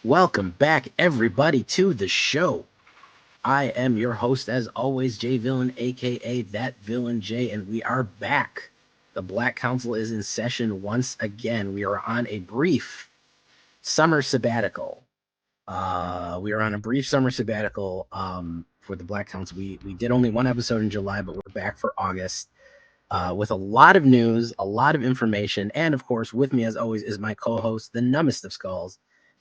Welcome back, everybody, to the show. I am your host, as always, Jay Villain, aka That Villain J, and we are back. The Black Council is in session once again. We are on a brief summer sabbatical. For the Black Council. We did only one episode in July, but we're back for August with a lot of news, a lot of information, and of course, with me as always is my co-host, the numbest of skulls,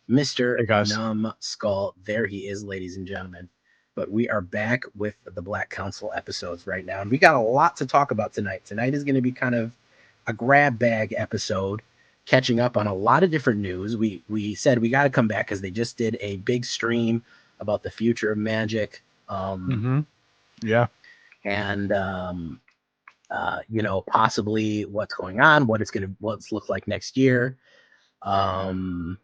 Mr. Hey guys. Numb Skull. There he is, ladies and gentlemen. But we are back with the Black Council episodes right now, and we got a lot to talk about tonight. Tonight is going to be kind of a grab bag episode, catching up on a lot of different news. We said we got to come back because they just did a big stream about the future of Magic. Yeah. And possibly what's going on, what's look like next year. What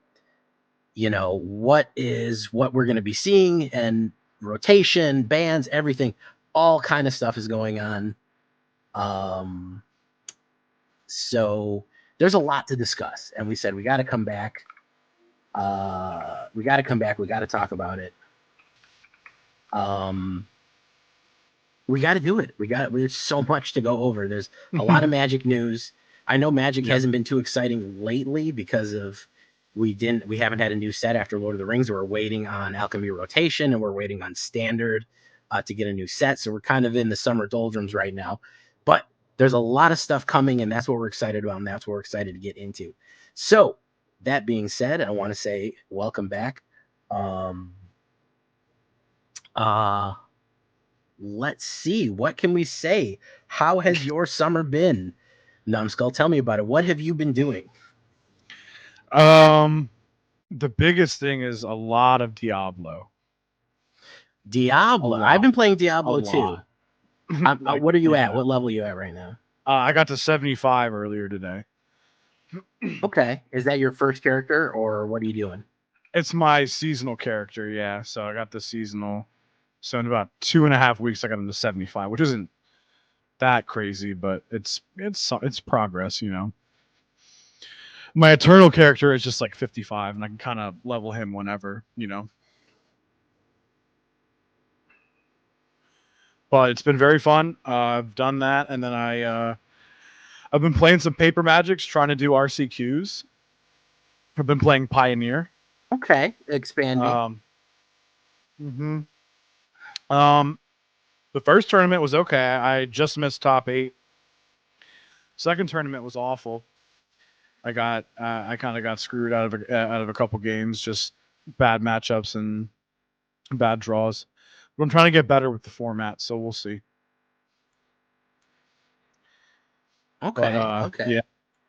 we're going to be seeing, and rotation, bans, everything, all kind of stuff is going on. So there's a lot to discuss, and we said we got to come back. We got to talk about it. We got to do it. There's so much to go over. There's a lot of Magic news. I know Magic hasn't been too exciting lately because of we haven't had a new set after Lord of the Rings. We're waiting on Alchemy rotation, and we're waiting on Standard to get a new set. So we're kind of in the summer doldrums right now. But there's a lot of stuff coming, and that's what we're excited about, and that's what we're excited to get into. So that being said, I want to say welcome back. Let's see. What can we say? How has your summer been? Numbskull, tell me about it. What have you been doing? The biggest thing is a lot of Diablo. I've been playing Diablo too. What are you at? What level are you at right now? I got to 75 earlier today. Okay. Is that your first character, or what are you doing? It's my seasonal character, yeah. So I got the seasonal. So in about 2.5 weeks, I got into 75, which isn't that crazy, but it's progress, My eternal character is just like 55, and I can kind of level him whenever, But it's been very fun. I've done that, and then I've been playing some paper magics, trying to do RCQs. I've been playing Pioneer. Okay, expanding. The first tournament was okay. I just missed top 8. Second tournament was awful. I kind of got screwed out of a couple games, just bad matchups and bad draws. But I'm trying to get better with the format, so we'll see. Okay. Okay. Yeah.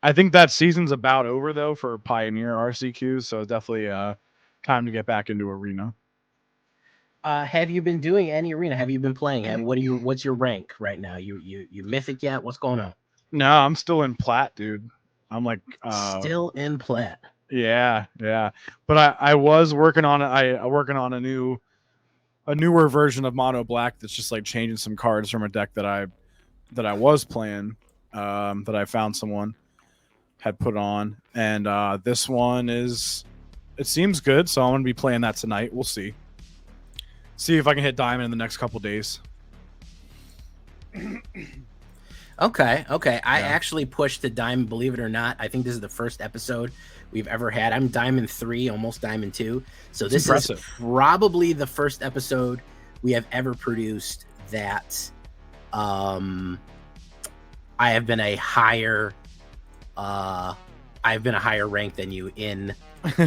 I think that season's about over though for Pioneer RCQs, so it's definitely time to get back into Arena. Have you been doing any Arena? Have you been playing? What's your rank right now? You Mythic yet? What's going on? No, I'm still in Plat, dude. I'm like still in Plat. Yeah. But I was working on a newer version of Mono Black that's just like changing some cards from a deck that I was playing, that I found someone had put on, and this one it seems good, so I'm gonna be playing that tonight. We'll see if I can hit diamond in the next couple days. Okay. Yeah. I actually pushed to diamond, believe it or not. I think this is the first episode we've ever had. I'm diamond 3, almost diamond 2. So this is probably the first episode we have ever produced that I have been a higher rank than you in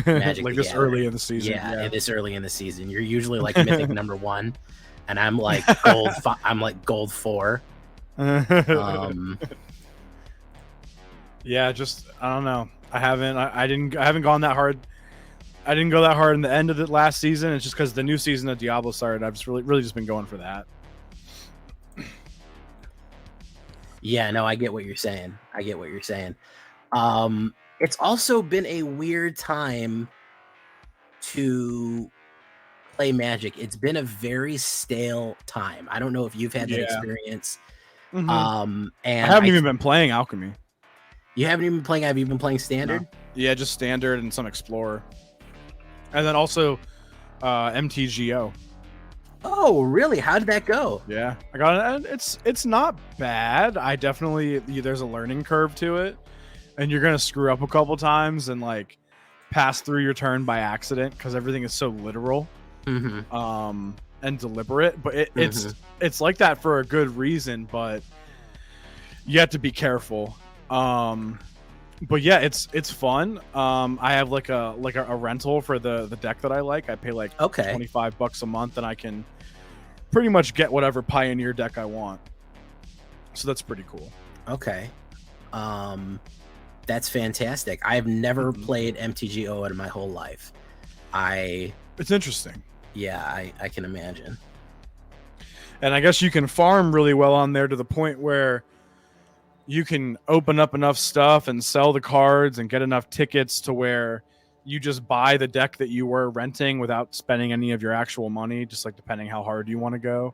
Magic. Like this early in the season. Yeah, this early in the season. You're usually like Mythic number 1, and I'm like gold. I'm like gold 4. Yeah, just I don't know. I haven't gone that hard. I didn't go that hard in the end of the last season. It's just because the new season of Diablo started. I've just really just been going for that. Yeah, no, I get what you're saying. It's also been a weird time to play Magic. It's been a very stale time. I don't know if you've had that experience. And I haven't even been playing Alchemy. You haven't even been playing? Have you been playing Standard? No. Yeah, just Standard and some Explorer. And then also MTGO. Oh, really? How did that go? Yeah, I got it. It's not bad. I definitely there's a learning curve to it, and you're gonna screw up a couple times and like pass through your turn by accident because everything is so literal, and deliberate. But it's like that for a good reason. But you have to be careful. But yeah, it's fun. I have like a rental for the deck that I like. I pay like $25 a month, and I can pretty much get whatever Pioneer deck I want. So that's pretty cool. Okay. That's fantastic. I've never played MTGO in my whole life. It's interesting. Yeah, I can imagine. And I guess you can farm really well on there to the point where you can open up enough stuff and sell the cards and get enough tickets to where you just buy the deck that you were renting without spending any of your actual money, just like depending how hard you want to go.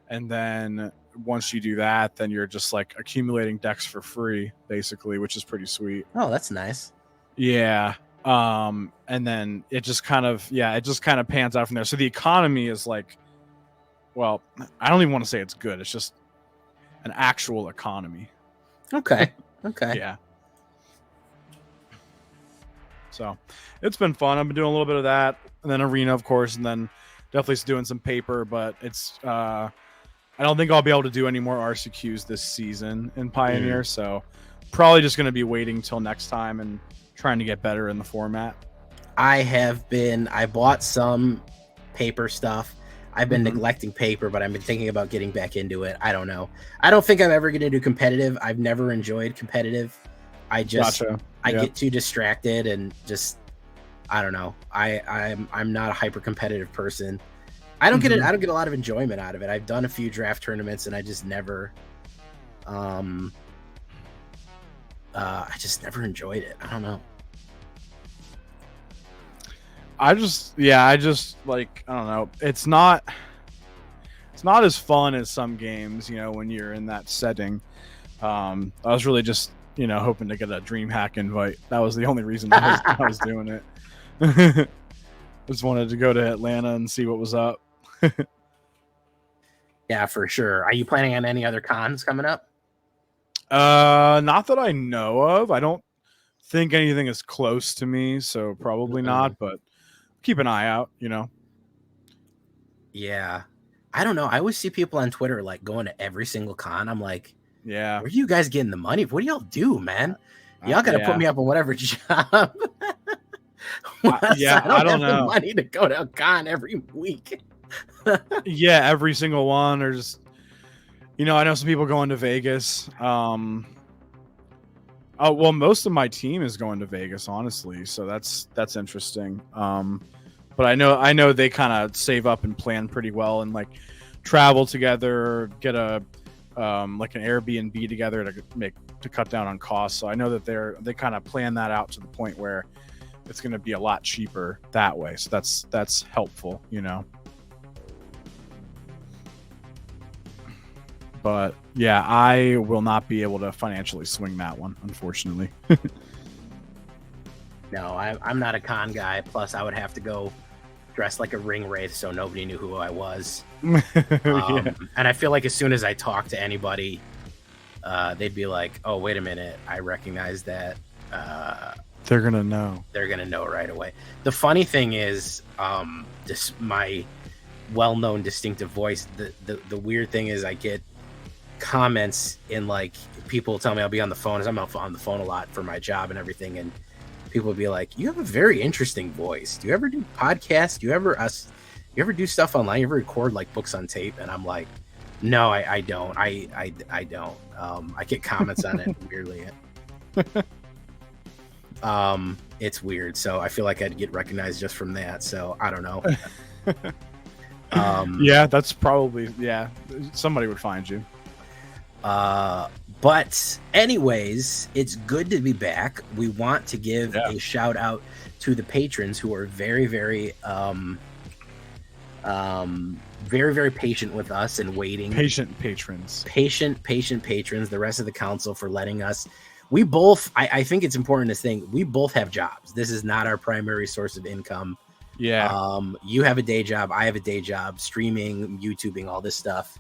And then once you do that, then you're just like accumulating decks for free, basically, which is pretty sweet. Oh, that's nice. Yeah. And then it just kind of pans out from there. So the economy is like, well, I don't even want to say it's good. It's just an actual economy. Okay. Okay. Yeah. So it's been fun. I've been doing a little bit of that, and then Arena, of course, and then definitely doing some paper, but it's I don't think I'll be able to do any more RCQs this season in Pioneer, so probably just going to be waiting till next time and trying to get better in the format. I bought some paper stuff. I've been neglecting paper, but I've been thinking about getting back into it. I don't know. I don't think I'm ever going to do competitive. I've never enjoyed competitive. I get too distracted and just, I don't know. I'm not a hyper competitive person. I don't get a lot of enjoyment out of it. I've done a few draft tournaments and I just never enjoyed it. I don't know. I just like, I don't know. It's not as fun as some games, when you're in that setting. I was really just, hoping to get a DreamHack invite. That was the only reason I was doing it. Just wanted to go to Atlanta and see what was up. Yeah, for sure. Are you planning on any other cons coming up? Not that I know of. I don't think anything is close to me, so probably not, but keep an eye out, Yeah. I don't know. I always see people on Twitter like going to every single con. I'm like, yeah, where are you guys getting the money? What do y'all do, man? Y'all gotta put me up on whatever job. I don't know. The money to go to a con every week. Yeah, every single one, or just, I know some people going to Vegas. Oh well, most of my team is going to Vegas, honestly, so that's interesting. But I know they kind of save up and plan pretty well and like travel together, get a like an Airbnb together to cut down on costs. So I know that they kind of plan that out to the point where it's going to be a lot cheaper that way. So that's helpful, But yeah, I will not be able to financially swing that one, unfortunately. No, I'm not a con guy. Plus, I would have to go dressed like a ring wraith so nobody knew who I was. Yeah. And I feel like as soon as I talk to anybody, they'd be like, oh, wait a minute. I recognize that. They're going to know. They're going to know right away. The funny thing is, my well-known distinctive voice, the weird thing is I get comments in like people tell me I'll be on the phone as I'm on the phone a lot for my job and everything, and people would be like, you have a very interesting voice. Do you ever do podcasts? Do you ever do stuff online? You ever record like books on tape? And I'm like, no, I don't. I don't. I get comments on it weirdly. It's weird. So I feel like I'd get recognized just from that. So I don't know. Yeah, that's probably, somebody would find you. But anyways, it's good to be back. We want to give a shout out to the patrons who are very, very, very, very patient with us and waiting. Patient patrons. Patient patrons. The rest of the council for letting us. We both, I think it's important to think, we both have jobs. This is not our primary source of income. Yeah. You have a day job, I have a day job, streaming, YouTubing, all this stuff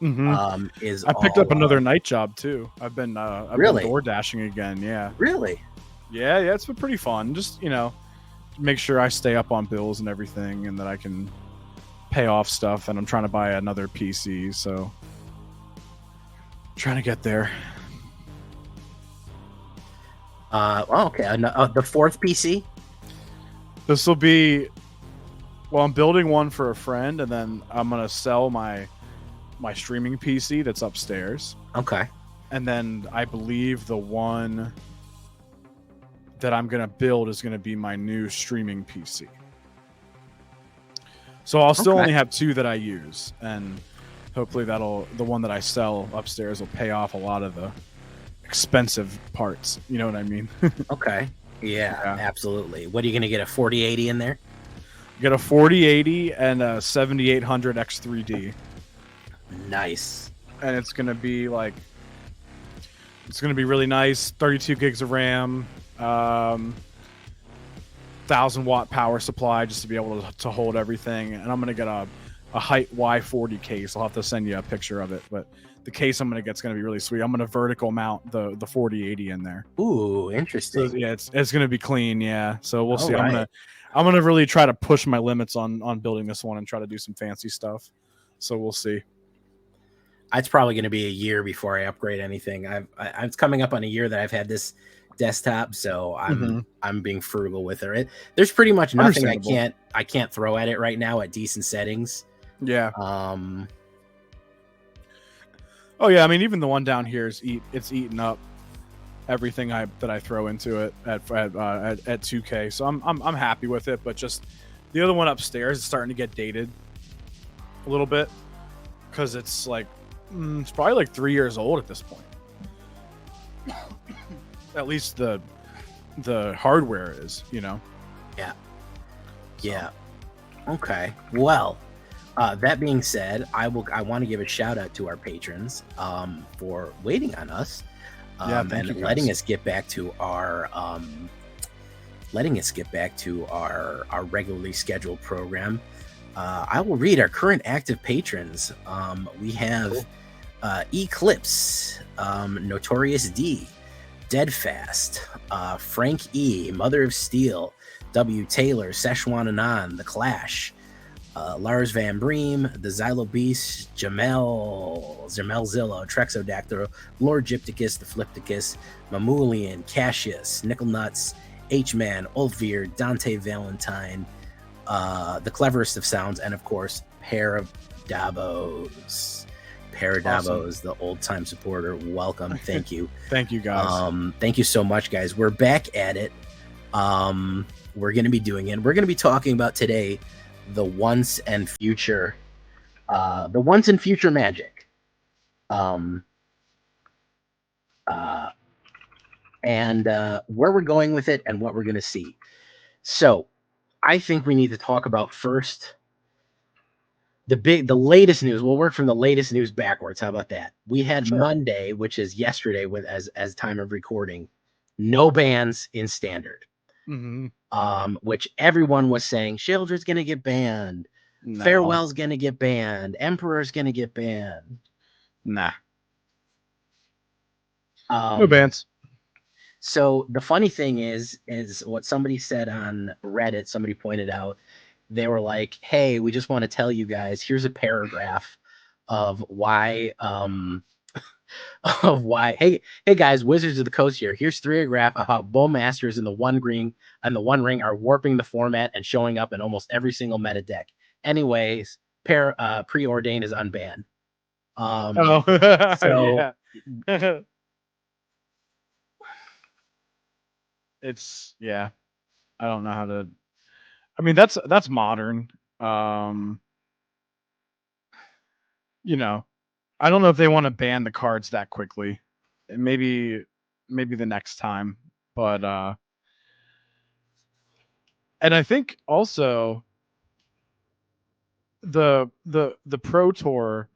Mm-hmm. is I picked up all another night job too. I've been really, door dashing again. Yeah. really. Yeah, it's been pretty fun. Just, make sure I stay up on bills and everything and that I can pay off stuff. And I'm trying to buy another PC, so trying to get there. Okay. The fourth PC. This will be, well, I'm building one for a friend, and then I'm gonna sell my streaming PC that's upstairs. Okay. And then I believe the one that I'm gonna build is gonna be my new streaming PC. So I'll still only have 2 that I use, and hopefully the one that I sell upstairs will pay off a lot of the expensive parts. You know what I mean? Okay. Yeah, absolutely. What are you going to get, a 4080 in there? Get a 4080 and a 7800 X3D. Nice. And it's going to be really nice. 32 gigs of RAM, 1,000-watt power supply just to be able to hold everything. And I'm going to get a height Y40 case. I'll have to send you a picture of it, but the case I'm going to get is going to be really sweet. I'm going to vertical mount the 4080 in there. Ooh, interesting. So, yeah, it's going to be clean. Yeah. So we'll see. Right. I'm going to really try to push my limits on building this one and try to do some fancy stuff. So we'll see. It's probably going to be a year before I upgrade anything. It's coming up on a year that I've had this desktop, so I'm being frugal with it. There's pretty much nothing I can't throw at it right now at decent settings. Yeah. Oh yeah, I mean, even the one down here it's eaten up everything that I throw into it at 2K. So I'm happy with it, but just the other one upstairs is starting to get dated a little bit because it's it's probably 3 years old at this point. At least the hardware is, Yeah. Okay. Well, that being said, I want to give a shout out to our patrons for waiting on us and letting us get back to our regularly scheduled program. I will read our current active patrons. We have Eclipse, Notorious D, Deadfast, Frank E, Mother of Steel, W. Taylor, Szechuan Anon, The Clash, Lars Van Bream, The Xylo Beast, Jamel Zillo, Trexodactyl, Lord Gypticus, The Flipticus, Mamulian, Cassius, Nickel Nuts, H-Man, Ulfveer, Dante Valentine, The Cleverest of Sounds, and of course, Paradabos. Paradabos, the old-time supporter. Welcome. Thank you. Thank you, guys. Thank you so much, guys. We're back at it. We're going to be doing it. We're going to be talking about today the once and future magic. And where we're going with it and what we're going to see. So I think we need to talk about first the latest news. We'll work from the latest news backwards. How about that? We had Monday, which is yesterday as time of recording, no bans in standard. Which everyone was saying Shieldred's gonna get banned, Farewell's gonna get banned, Emperor's gonna get banned. Nah. No bans. So the funny thing is what somebody said on Reddit, somebody pointed out, they were like, hey, we just want to tell you guys, here's a paragraph of why hey guys, Wizards of the Coast here. Here's 3 graph of how Bowmasters in the One Ring are warping the format and showing up in almost every single meta deck. Anyways, Preordain is unbanned. So yeah. It's I don't know how to. I mean, that's modern. I don't know if they want to ban the cards that quickly. Maybe the next time, but and I think also the Pro Tour,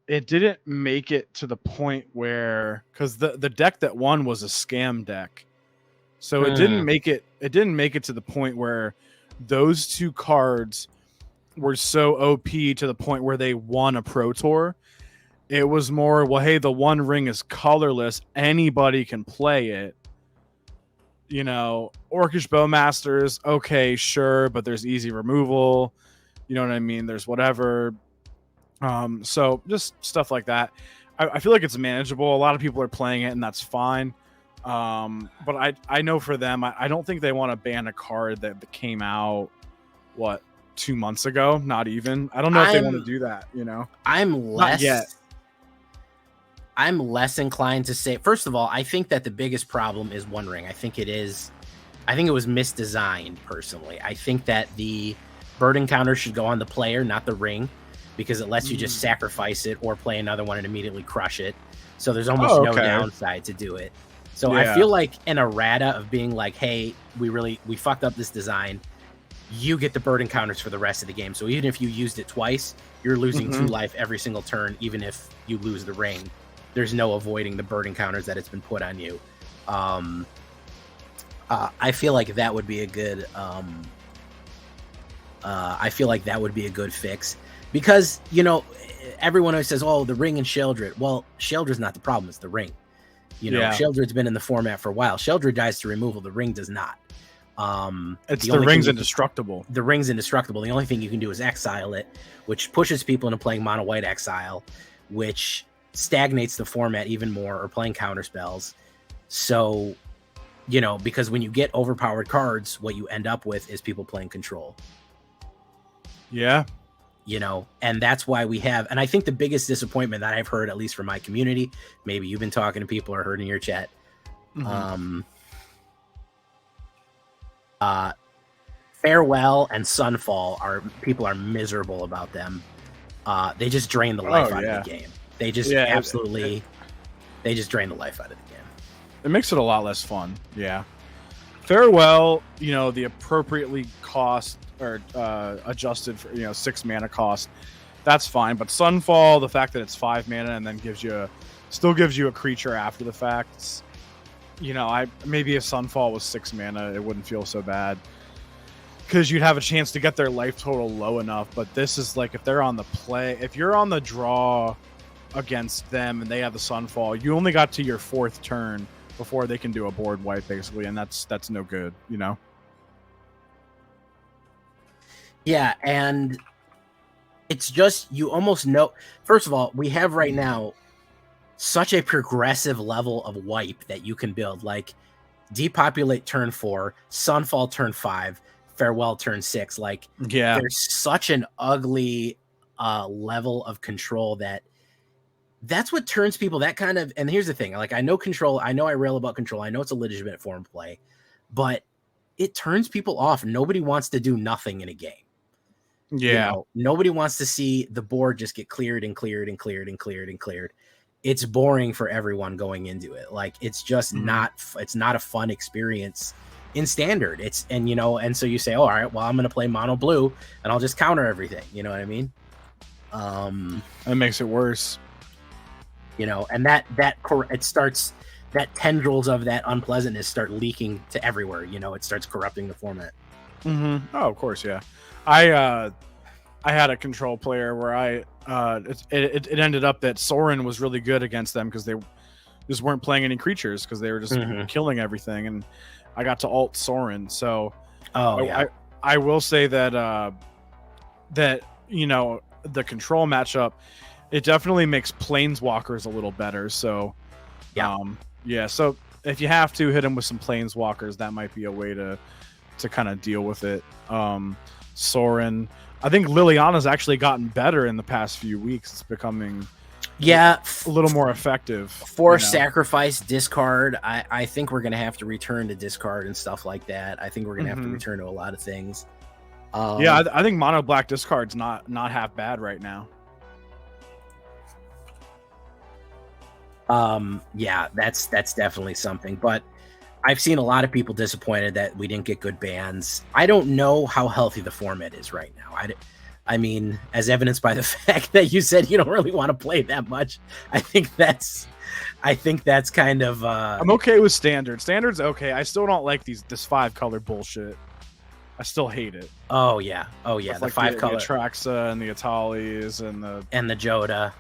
it didn't make it to the point where, because the deck that won was a scam deck, so it didn't make it to the point where those two cards were so OP to the point where they won a Pro Tour. It was more, well, hey, the One Ring is colorless. Anybody can play it. You know, Orcish Bowmasters, okay, sure, but there's easy removal. You know what I mean? There's whatever. So just stuff like that. I feel like it's manageable. A lot of people are playing it, and that's fine. But I know for them, I don't think they want to ban a card that came out, 2 months ago? Not even. I don't know if they want to do that, you know? I'm less inclined to say, first of all, I think that the biggest problem is One Ring. I think it was misdesigned, personally. I think that the burden counter should go on the player, not the ring, because it lets you just sacrifice it or play another one and immediately crush it. So there's almost no downside to do it. So I feel like an errata of being like, hey, we fucked up this design. You get the burden counters for the rest of the game. So even if you used it twice, you're losing 2 life every single turn, even if you lose the ring. There's no avoiding the burden counters that it's been put on you. I feel like that would be a good. I feel like that would be a good fix, because everyone always says, "Oh, the ring and Sheldred." Well, Sheldred's not the problem; it's the ring. Sheldred's been in the format for a while. Sheldred dies to removal. The ring does not. It's the ring's indestructible. The ring's indestructible. The only thing you can do is exile it, which pushes people into playing mono white exile, which stagnates the format even more, or playing counter spells. So, because when you get overpowered cards, what you end up with is people playing control. Yeah. And that's why we have, and I think the biggest disappointment that I've heard, at least from my community, maybe you've been talking to people or heard in your chat, Farewell and Sunfall people are miserable about them. They just drain the life out of the game. They just they just drain the life out of the game. It makes it a lot less fun. Yeah. Farewell, the appropriately cost or adjusted for 6 mana cost, that's fine. But Sunfall, the fact that it's 5 mana and then still gives you a creature after the fact. Maybe if Sunfall was 6 mana, it wouldn't feel so bad, because you'd have a chance to get their life total low enough. But this is like, if they're on the play, if you're on the draw against them and they have the Sunfall, you only got to your 4th turn before they can do a board wipe, basically, and that's no good, Yeah, and it's just, you almost know. First of all, we have right now such a progressive level of wipe that you can build, like Depopulate turn 4, Sunfall turn 5, Farewell turn 6. Like, there's such an ugly level of control that's what turns people that kind of. And here's the thing, like, I know I rail about control, I know it's a legitimate form of play, but it turns people off. Nobody wants to do nothing in a game. Nobody wants to see the board just get cleared and cleared and cleared and cleared and cleared. It's boring for everyone going into it. Like, it's just it's not a fun experience in standard. And so you say, oh, all right, well, I'm going to play mono blue and I'll just counter everything. You know what I mean? That makes it worse. And it starts, that tendrils of that unpleasantness start leaking to everywhere. It starts corrupting the format. Oh, of course. Yeah. I had a control player where it ended up that Sorin was really good against them because they just weren't playing any creatures, because they were just killing everything, and I got to alt Sorin. So I will say that the control matchup, it definitely makes Planeswalkers a little better. So so if you have to hit him with some Planeswalkers, that might be a way to kind of deal with it. Sorin, I think Liliana's actually gotten better in the past few weeks. It's becoming a little more effective. Force sacrifice, discard. I think we're going to have to return to discard and stuff like that. I think we're going to have to return to a lot of things. I think mono black discard's not half bad right now. That's definitely something. But I've seen a lot of people disappointed that we didn't get good bans. I don't know how healthy the format is right now. I mean, as evidenced by the fact that you said you don't really want to play that much. I think that's kind of. I'm okay with standard. Standard's okay. I still don't like this 5-color bullshit. I still hate it. Oh yeah, the Like 5 the color Atraxa and the Atalis and the. and the Joda.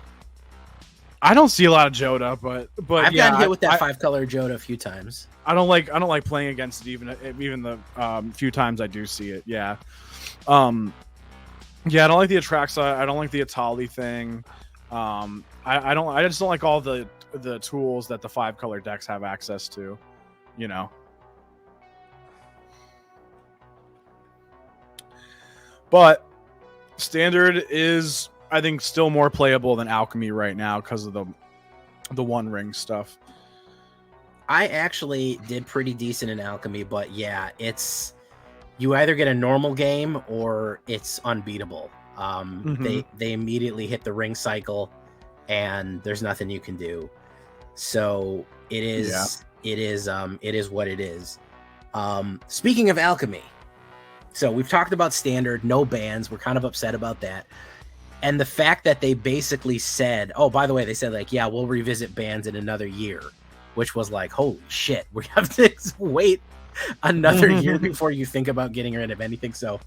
I don't see a lot of Joda, but I've yeah, gotten hit with that I 5 color Joda a few times. I don't like playing against it even the few times I do see it. Yeah. Yeah, I don't like the Atraxa. I don't like the Atali thing. I just don't like all the tools that the 5 color decks have access to, you know. But Standard is, I think, still more playable than Alchemy right now because of the One Ring stuff. I actually did pretty decent in Alchemy, but yeah, it's you either get a normal game or it's unbeatable. They immediately hit the ring cycle, and there's nothing you can do. So it is it is what it is. Speaking of Alchemy, so we've talked about Standard, no bans. We're kind of upset about that. And the fact that they basically said, oh, by the way, they said like, yeah, we'll revisit bans in another year, which was like, holy shit, we have to wait another year before you think about getting rid of anything. So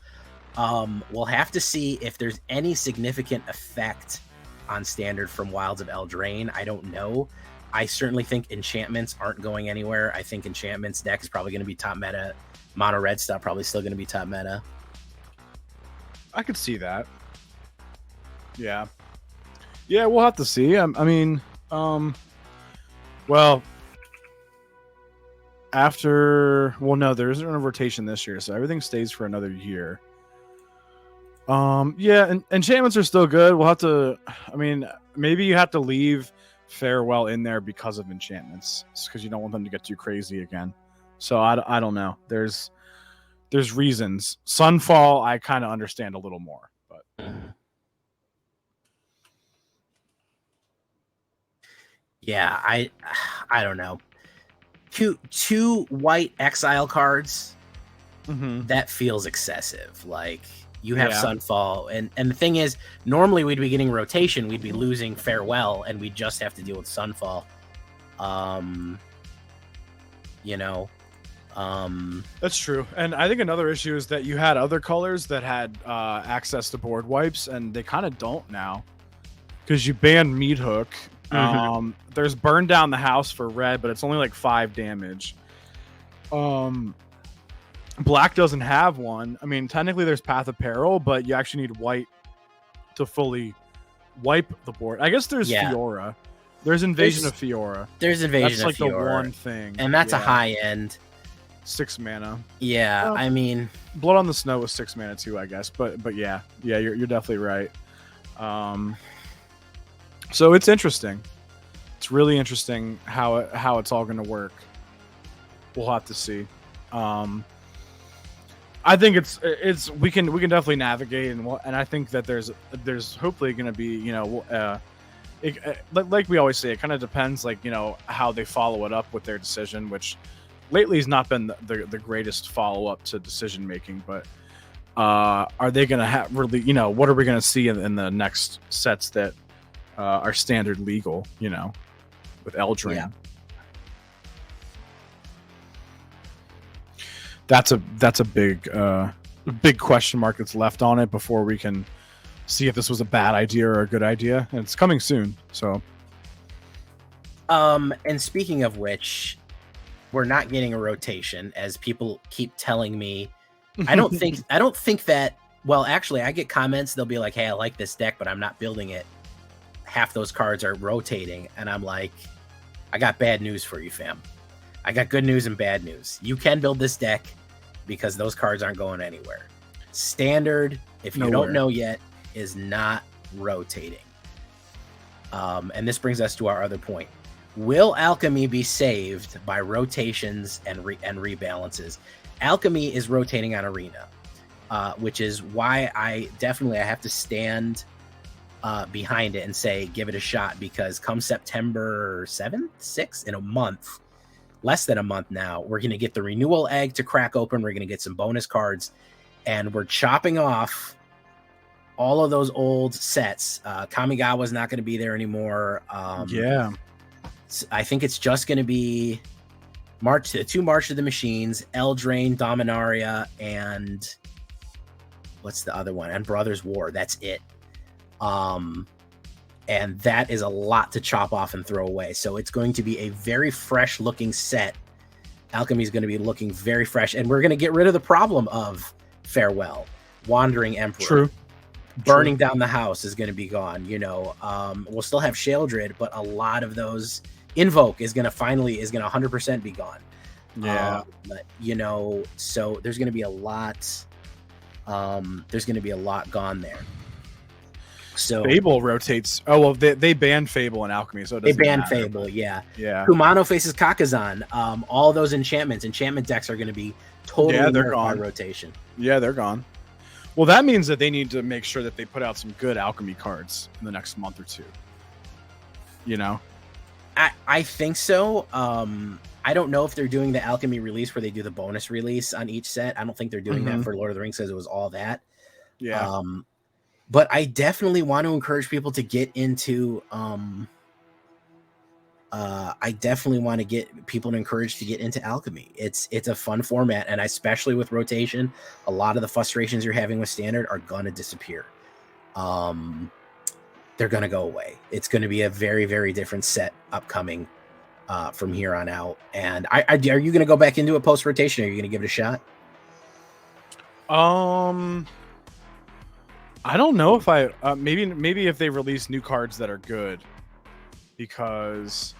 we'll have to see if there's any significant effect on Standard from Wilds of Eldraine. I don't know. I certainly think enchantments aren't going anywhere. I think enchantments deck is probably going to be top meta. Mono red stuff probably still going to be top meta. I could see that. Yeah, we'll have to see. I mean, well, there isn't a rotation this year, so everything stays for another year. Yeah, and enchantments are still good. We'll have to. I mean, maybe you have to leave Farewell in there because of enchantments, because you don't want them to get too crazy again. So I don't know. There's reasons. Sunfall I kind of understand a little more, but. Yeah, I don't know. Two white exile cards. That feels excessive. Like you have Sunfall, and the thing is, normally we'd be getting rotation. We'd be losing Farewell, and we'd just have to deal with Sunfall. That's true. And I think another issue is that you had other colors that had access to board wipes, and they kind of don't now because you banned Meat Hook. There's Burn Down the House for red, but it's only like 5 damage. Black doesn't have one. I mean, technically there's Path of Peril, but you actually need white to fully wipe the board. I guess there's Fiora. There's Invasion of Fiora. There's Invasion of Fiora. That's like the one thing. And that's a high end. 6 mana. Yeah, well, I mean, Blood on the Snow was 6 mana too, I guess. But yeah, you're definitely right. So it's interesting. It's really interesting how it's all going to work. We'll have to see. I think it's we can definitely navigate, and I think that there's hopefully going to be like we always say, it kind of depends how they follow it up with their decision, which lately has not been the greatest follow up to decision making. But are they going to have really what are we going to see in the next sets that are standard legal with Eldraine? Yeah. That's a big question mark that's left on it before we can see if this was a bad idea or a good idea. And it's coming soon. So and speaking of which, we're not getting a rotation, as people keep telling me. I don't think that, well, actually I get comments, they'll be like, hey, I like this deck, but I'm not building it. Half those cards are rotating, and I'm like, I got bad news for you, fam. I got good news and bad news. You can build this deck because those cards aren't going anywhere. Standard, if you don't know yet, is not rotating. And this brings us to our other point. Will Alchemy be saved by rotations and rebalances? Alchemy is rotating on Arena, which is why I have to stand behind it and say, give it a shot, because come September 7th, 6th, in a month, less than a month now, we're going to get the renewal egg to crack open. We're going to get some bonus cards, and we're chopping off all of those old sets. Kamigawa's not going to be there anymore. I think it's just going to be March of the Machines, Eldraine, Dominaria, and what's the other one? And Brothers War. That's it. And that is a lot to chop off and throw away. So it's going to be a very fresh looking set. Alchemy is going to be looking very fresh, and we're going to get rid of the problem of Farewell, Wandering Emperor. True. Burning down the house is going to be gone. We'll still have Sheoldred, but a lot of those Invoke is going to 100% be gone. Yeah. So there's going to be a lot. There's going to be a lot gone there. So Fable rotates. Oh well, they banned Fable in Alchemy, so they banned Fable. Yeah. Kumano faces Kakazan. All those enchantment decks are going to be totally they're gone. Rotation. Yeah, they're gone. Well, that means that they need to make sure that they put out some good Alchemy cards in the next month or two. I think so. I don't know if they're doing the Alchemy release where they do the bonus release on each set. I don't think they're doing that for Lord of the Rings because it was all that. Yeah. But I definitely want to encourage people to get into. I definitely want to get people encouraged to get into Alchemy. It's a fun format, and especially with rotation, a lot of the frustrations you're having with Standard are gonna disappear. They're gonna go away. It's gonna be a very, very different set upcoming from here on out. And are you gonna go back into it post rotation? Or are you gonna give it a shot? I don't know if I maybe if they release new cards that are good, because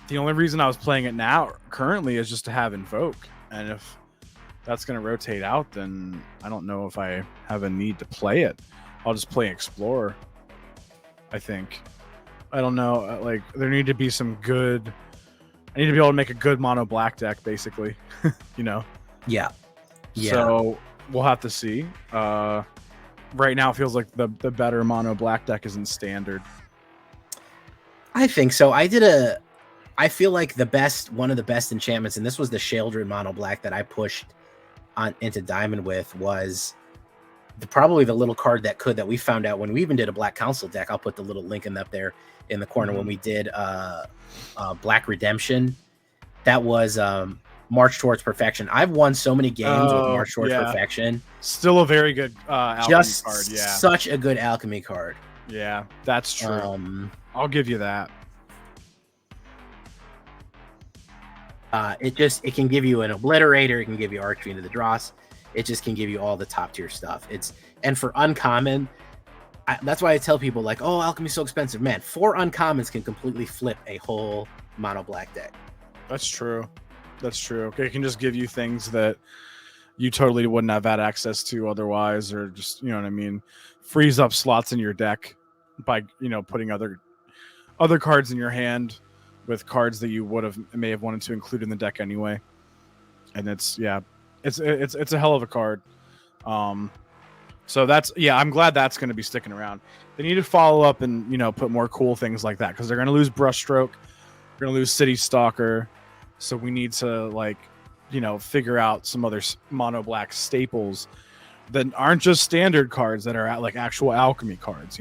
the only reason I was playing it now currently is just to have Invoke, and if that's going to rotate out, then I don't know if I have a need to play it. I'll just play Explorer, I think. I don't know, like there need to be some good. I need to be able to make a good mono black deck, basically. Yeah. So we'll have to see. Right now, it feels like the better mono black deck is in Standard. I think so. I feel like one of the best enchantments, and this was the Sheoldred mono black that I pushed on into Diamond with, was probably the little card that we found out when we even did a Black Council deck. I'll put the little link up there in the corner when we did Black Redemption. That was March Towards Perfection. I've won so many games with March Towards Perfection. Still a very good Alchemy card. Yeah, such a good Alchemy card. Yeah, that's true. I'll give you that. It can give you an Obliterator. It can give you Archfiend of the Dross. It just can give you all the top tier stuff. And for uncommon, that's why I tell people like, oh, Alchemy's so expensive. Man, 4 uncommons can completely flip a whole mono black deck. That's true. Okay, it can just give you things that you totally wouldn't have had access to otherwise, or just, you know what I mean, frees up slots in your deck by, putting other cards in your hand with cards that you may have wanted to include in the deck anyway. And it's a hell of a card. So I'm glad that's going to be sticking around. They need to follow up and, put more cool things like that, because they're going to lose Brushstroke, they're going to lose City Stalker. So we need to figure out some other mono black staples that aren't just standard cards, that are like actual Alchemy cards.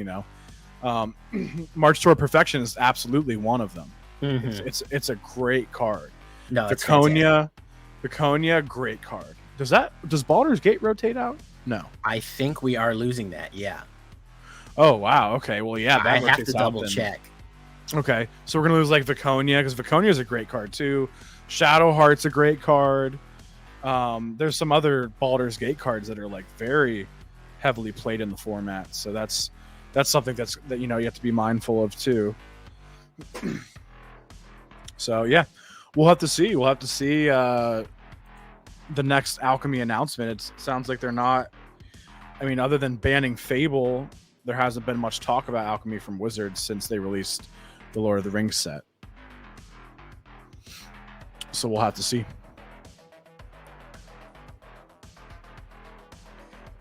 March Toward Perfection is absolutely one of them. Mm-hmm. It's a great card. No, Viconia, great card. Does Baldur's Gate rotate out? No, I think we are losing that. Yeah. Oh wow. Okay. Well, yeah. I have to double check. Okay, so we're gonna lose like Viconia, because Viconia is a great card too. Shadowheart's a great card. There's some other Baldur's Gate cards that are like very heavily played in the format, so that's something that you have to be mindful of too. So yeah, we'll have to see. The next Alchemy announcement. It sounds like they're not. I mean, other than banning Fable, there hasn't been much talk about Alchemy from Wizards since they released the Lord of the Rings set. So we'll have to see.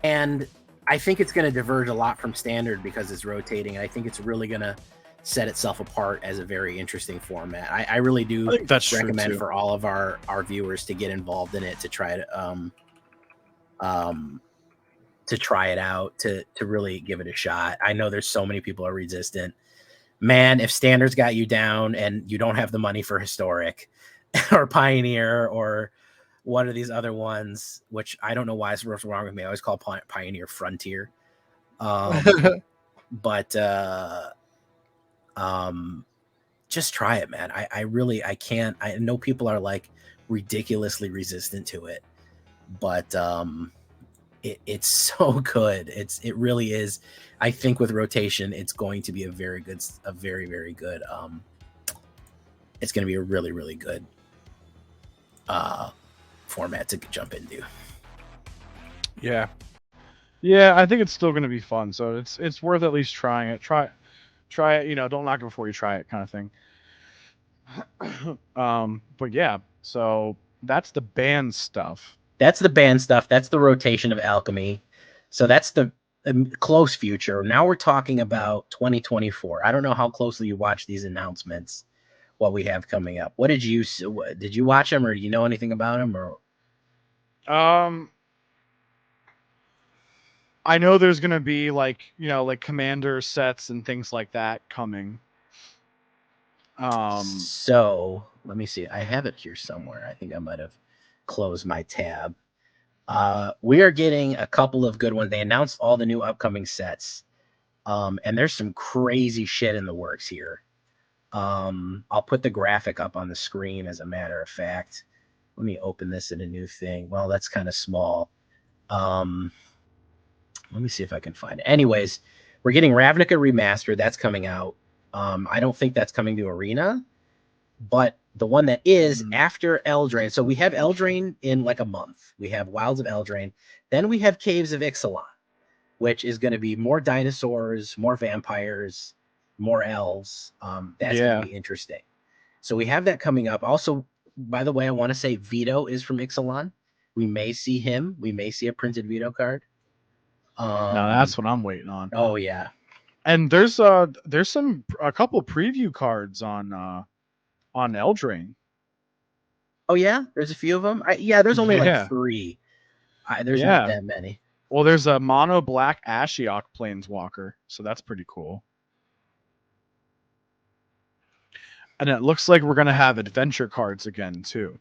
And I think it's going to diverge a lot from Standard because it's rotating, and I think it's really going to set itself apart as a very interesting format. I really do recommend for all of our viewers to get involved in it, to try it out, to really give it a shot. I know there's so many people are resistant. Man, if Standard's got you down and you don't have the money for Historic, or Pioneer or one of these other ones, which I don't know why it's wrong with me. I always call Pioneer Frontier. But just try it, man. I really, I can't. I know people are like ridiculously resistant to it, but it's so good. It really is. I think with rotation, it's going to be a very, very good. It's going to be a really, really good format to jump into. Yeah, I think it's still going to be fun. So it's worth at least trying it. Try it. You know, don't knock it before you try it, kind of thing. But yeah, so that's the band stuff. That's the band stuff. That's the rotation of Alchemy. So that's the close future. Now we're talking about 2024. I don't know how closely you watch these announcements, what we have coming up. What did you watch them, or do you know anything about them? Or I know there's gonna be like commander sets and things like that coming. So let me see. I have it here somewhere. I think I might have closed my tab. We are getting a couple of good ones. They announced all the new upcoming sets. And there's some crazy shit in the works here. I'll put the graphic up on the screen as a matter of fact. Let me open this in a new thing. Well, that's kind of small. Let me see if I can find it. Anyways, we're getting Ravnica Remastered. That's coming out. I don't think that's coming to Arena, but the one that is after Eldraine. So we have Eldraine in like a month. We have Wilds of Eldraine. Then we have Caves of Ixalan, which is going to be more dinosaurs, more vampires, more elves. That's going to be interesting. So we have that coming up. Also, by the way, I want to say Vito is from Ixalan. We may see him. We may see a printed Vito card. Now that's what I'm waiting on. Oh yeah. And there's a couple preview cards on Eldraine. Oh yeah, there's a few of them. There's only like 3. There's not that many. Well, there's a mono black Ashiok Planeswalker, so that's pretty cool. And it looks like we're gonna have adventure cards again too.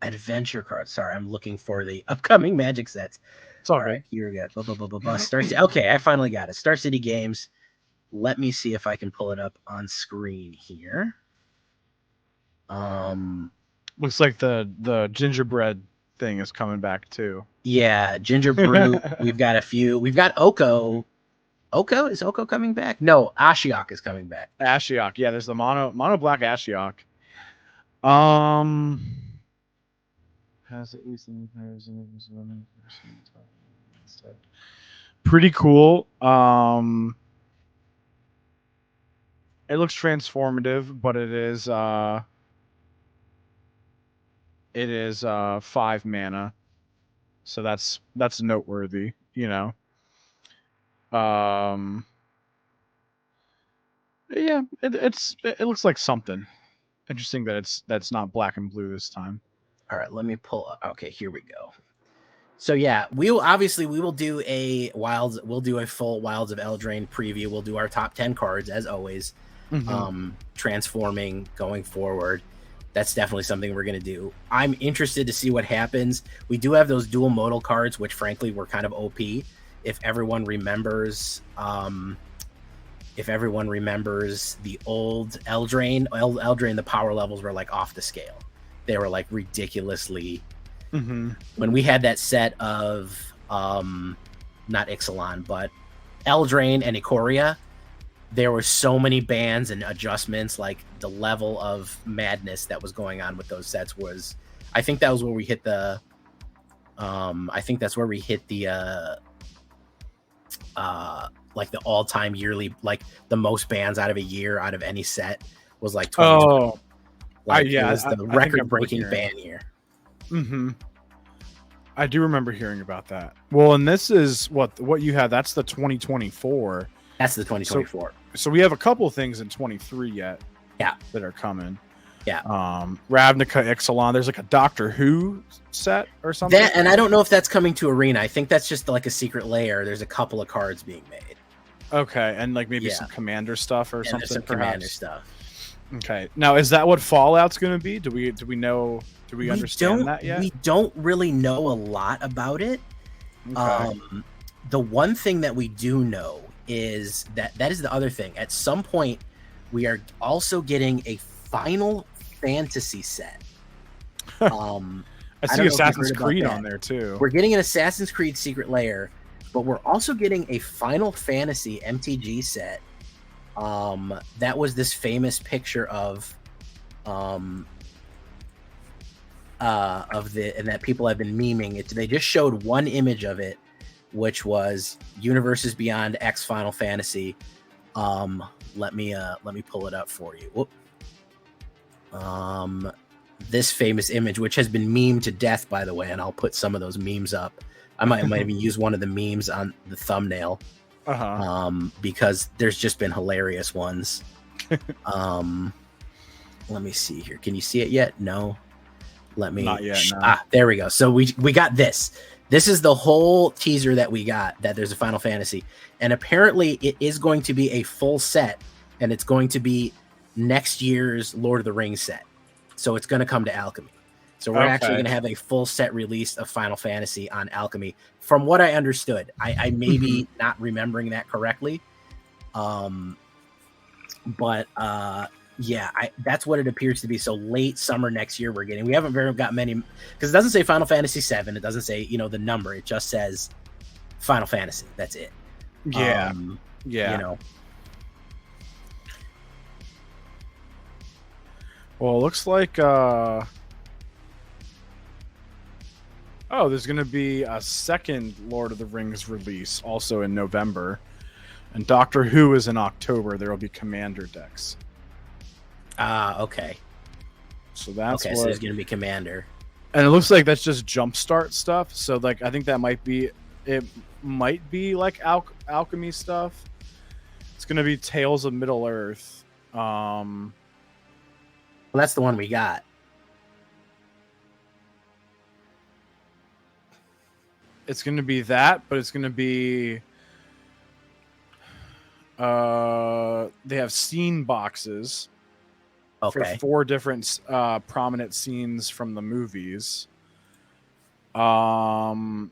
Adventure cards. Sorry, I'm looking for the upcoming Magic sets. It's all right. Here we go. Okay, I finally got it. Star City Games. Let me see if I can pull it up on screen here. Looks like the gingerbread thing is coming back too. Yeah, Ginger Brew. We've got a few. We've got Oko. Is Oko coming back? No, Ashiok is coming back. Ashiok, yeah. There's the mono black Ashiok. Has pretty cool. It looks transformative, but it is 5 mana, so that's noteworthy, you know. Yeah, it looks like something interesting that's not black and blue this time. All right, let me pull up. Okay, here we go. So yeah, we will do a full Wilds of Eldraine preview. We'll do our top 10 cards as always. Transforming going forward. That's definitely something we're going to do. I'm interested to see what happens. We do have those dual modal cards, which frankly were kind of OP. If everyone remembers the old Eldraine, the power levels were like off the scale. They were like ridiculously. When we had that set of not Ixalan, but Eldraine and Ikoria, there were so many bans and adjustments. Like the level of madness that was going on with those sets was, I think that was where we hit the like the all-time yearly, like the most bans out of a year out of any set was like 2020. It was the record-breaking ban year. I do remember hearing about that. Well, and this is what you have. That's the 2024. That's the 2024. So we have a couple of things in 23 yet. Yeah, that are coming. Yeah. Ravnica Ixalan. There's like a Doctor Who set or something. And I don't know if that's coming to Arena. I think that's just like a secret layer. There's a couple of cards being made. Okay, and like maybe Yeah, some commander stuff or and there's something, some commander perhaps. stuff. Okay, now is that what Fallout's going to be? Do we know? Do we understand that yet? We don't really know a lot about it. Okay. The one thing that we do know is that is the other thing. At some point, we are also getting a Final Fantasy set. I see Assassin's Creed on there too. We're getting an Assassin's Creed Secret Lair, but we're also getting a Final Fantasy MTG set. That was this famous picture of and that people have been memeing it. They just showed one image of it, which was Universes Beyond X Final Fantasy. Let me pull it up for you. Whoop. This famous image, which has been memed to death, by the way, and I'll put some of those memes up. I might even use one of the memes on the thumbnail. Because there's just been hilarious ones. Let me see here. Can you see it yet? No. Let me. Not yet. No. There we go. So we got this. This is the whole teaser that we got. That there's a Final Fantasy, and apparently it is going to be a full set, and it's going to be next year's Lord of the Rings set. So it's going to come to Alchemy. So we're actually going to have a full set release of Final Fantasy on Alchemy. From what I understood, I may be not remembering that correctly. But that's what it appears to be. So late summer next year we're getting. We haven't got many, because it doesn't say Final Fantasy 7. It doesn't say, the number. It just says Final Fantasy. That's it. Yeah. Well, it looks like there's going to be a second Lord of the Rings release also in November. And Doctor Who is in October. There will be Commander decks. Okay. So that's so there's going to be Commander. And it looks like that's just jumpstart stuff. So I think that might be like Alchemy stuff. It's going to be Tales of Middle Earth. Well, that's the one we got. It's going to be that, but it's going to be they have scene boxes for 4 different prominent scenes from the movies. You'll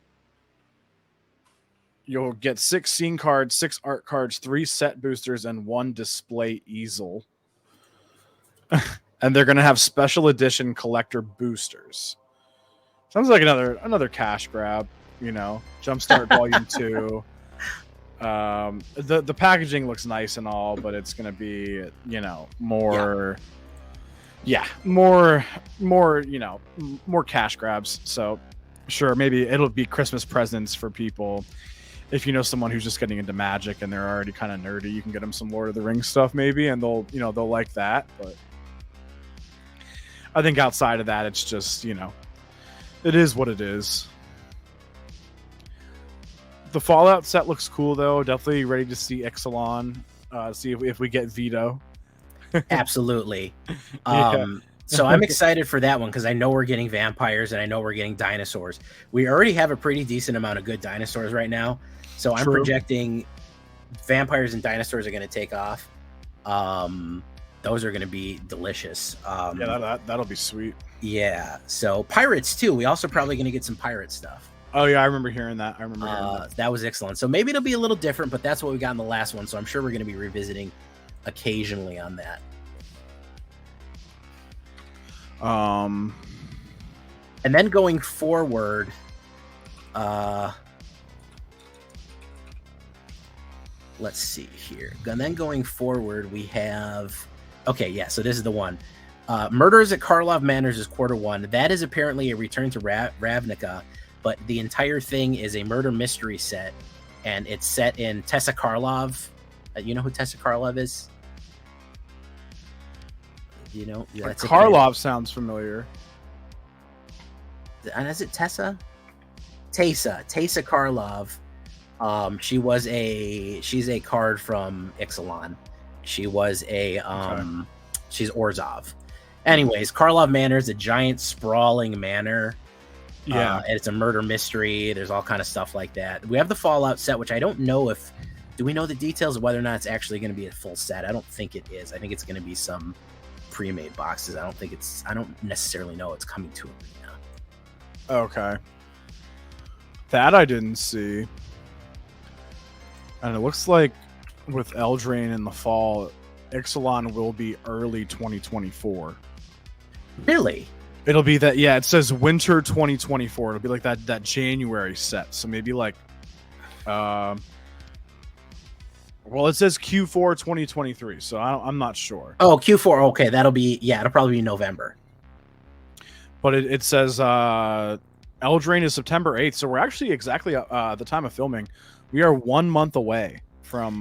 get 6 scene cards, 6 art cards, 3 set boosters, and 1 display easel. And they're going to have special edition collector boosters. Sounds like another cash grab, Jumpstart Volume 2. The packaging looks nice and all, but it's going to be, more cash grabs. So sure, maybe it'll be Christmas presents for people. If you know someone who's just getting into Magic and they're already kind of nerdy, you can get them some Lord of the Rings stuff maybe, and they'll like that. But I think outside of that, it's just, it is what it is. The Fallout set looks cool, though. Definitely ready to see Ixalan. See if we get Vito. Absolutely. So I'm excited for that one because I know we're getting vampires and I know we're getting dinosaurs. We already have a pretty decent amount of good dinosaurs right now. So I'm projecting vampires and dinosaurs are going to take off. Those are going to be delicious. That'll be sweet. Yeah. So pirates, too. We also probably going to get some pirate stuff. Oh, yeah, I remember hearing that. That was excellent. So maybe it'll be a little different, but that's what we got in the last one. So I'm sure we're going to be revisiting occasionally on that. And then going forward, let's see here. And then going forward, we have... Okay, yeah, so this is the one. Murders at Karlov Manors is Q1. That is apparently a return to Ravnica, but the entire thing is a murder mystery set, and it's set in Tessa Karlov. You know who Tessa Karlov is? Yeah, Karlov sounds familiar. And is it Tessa? Tessa Karlov. She's a card from Ixalan. She was she's Orzhov. Anyways, Karlov Manor is a giant sprawling manor. Yeah, and it's a murder mystery. There's all kind of stuff like that. We have the Fallout set, which I don't know if Do we know the details of whether or not it's actually going to be a full set? I don't think it is. I think it's going to be some pre-made boxes. I don't necessarily know it's coming to Arena. Okay. That I didn't see. And it looks like with Eldraine in the fall, Ixalan will be early 2024. Really? It'll be that, yeah, it says winter 2024. It'll be like that January set. So maybe like, well, it says Q4 2023. So I'm not sure. Oh, Q4. Okay, it'll probably be November. But it says Eldraine is September 8th. So we're actually exactly the time of filming. We are 1 month away from.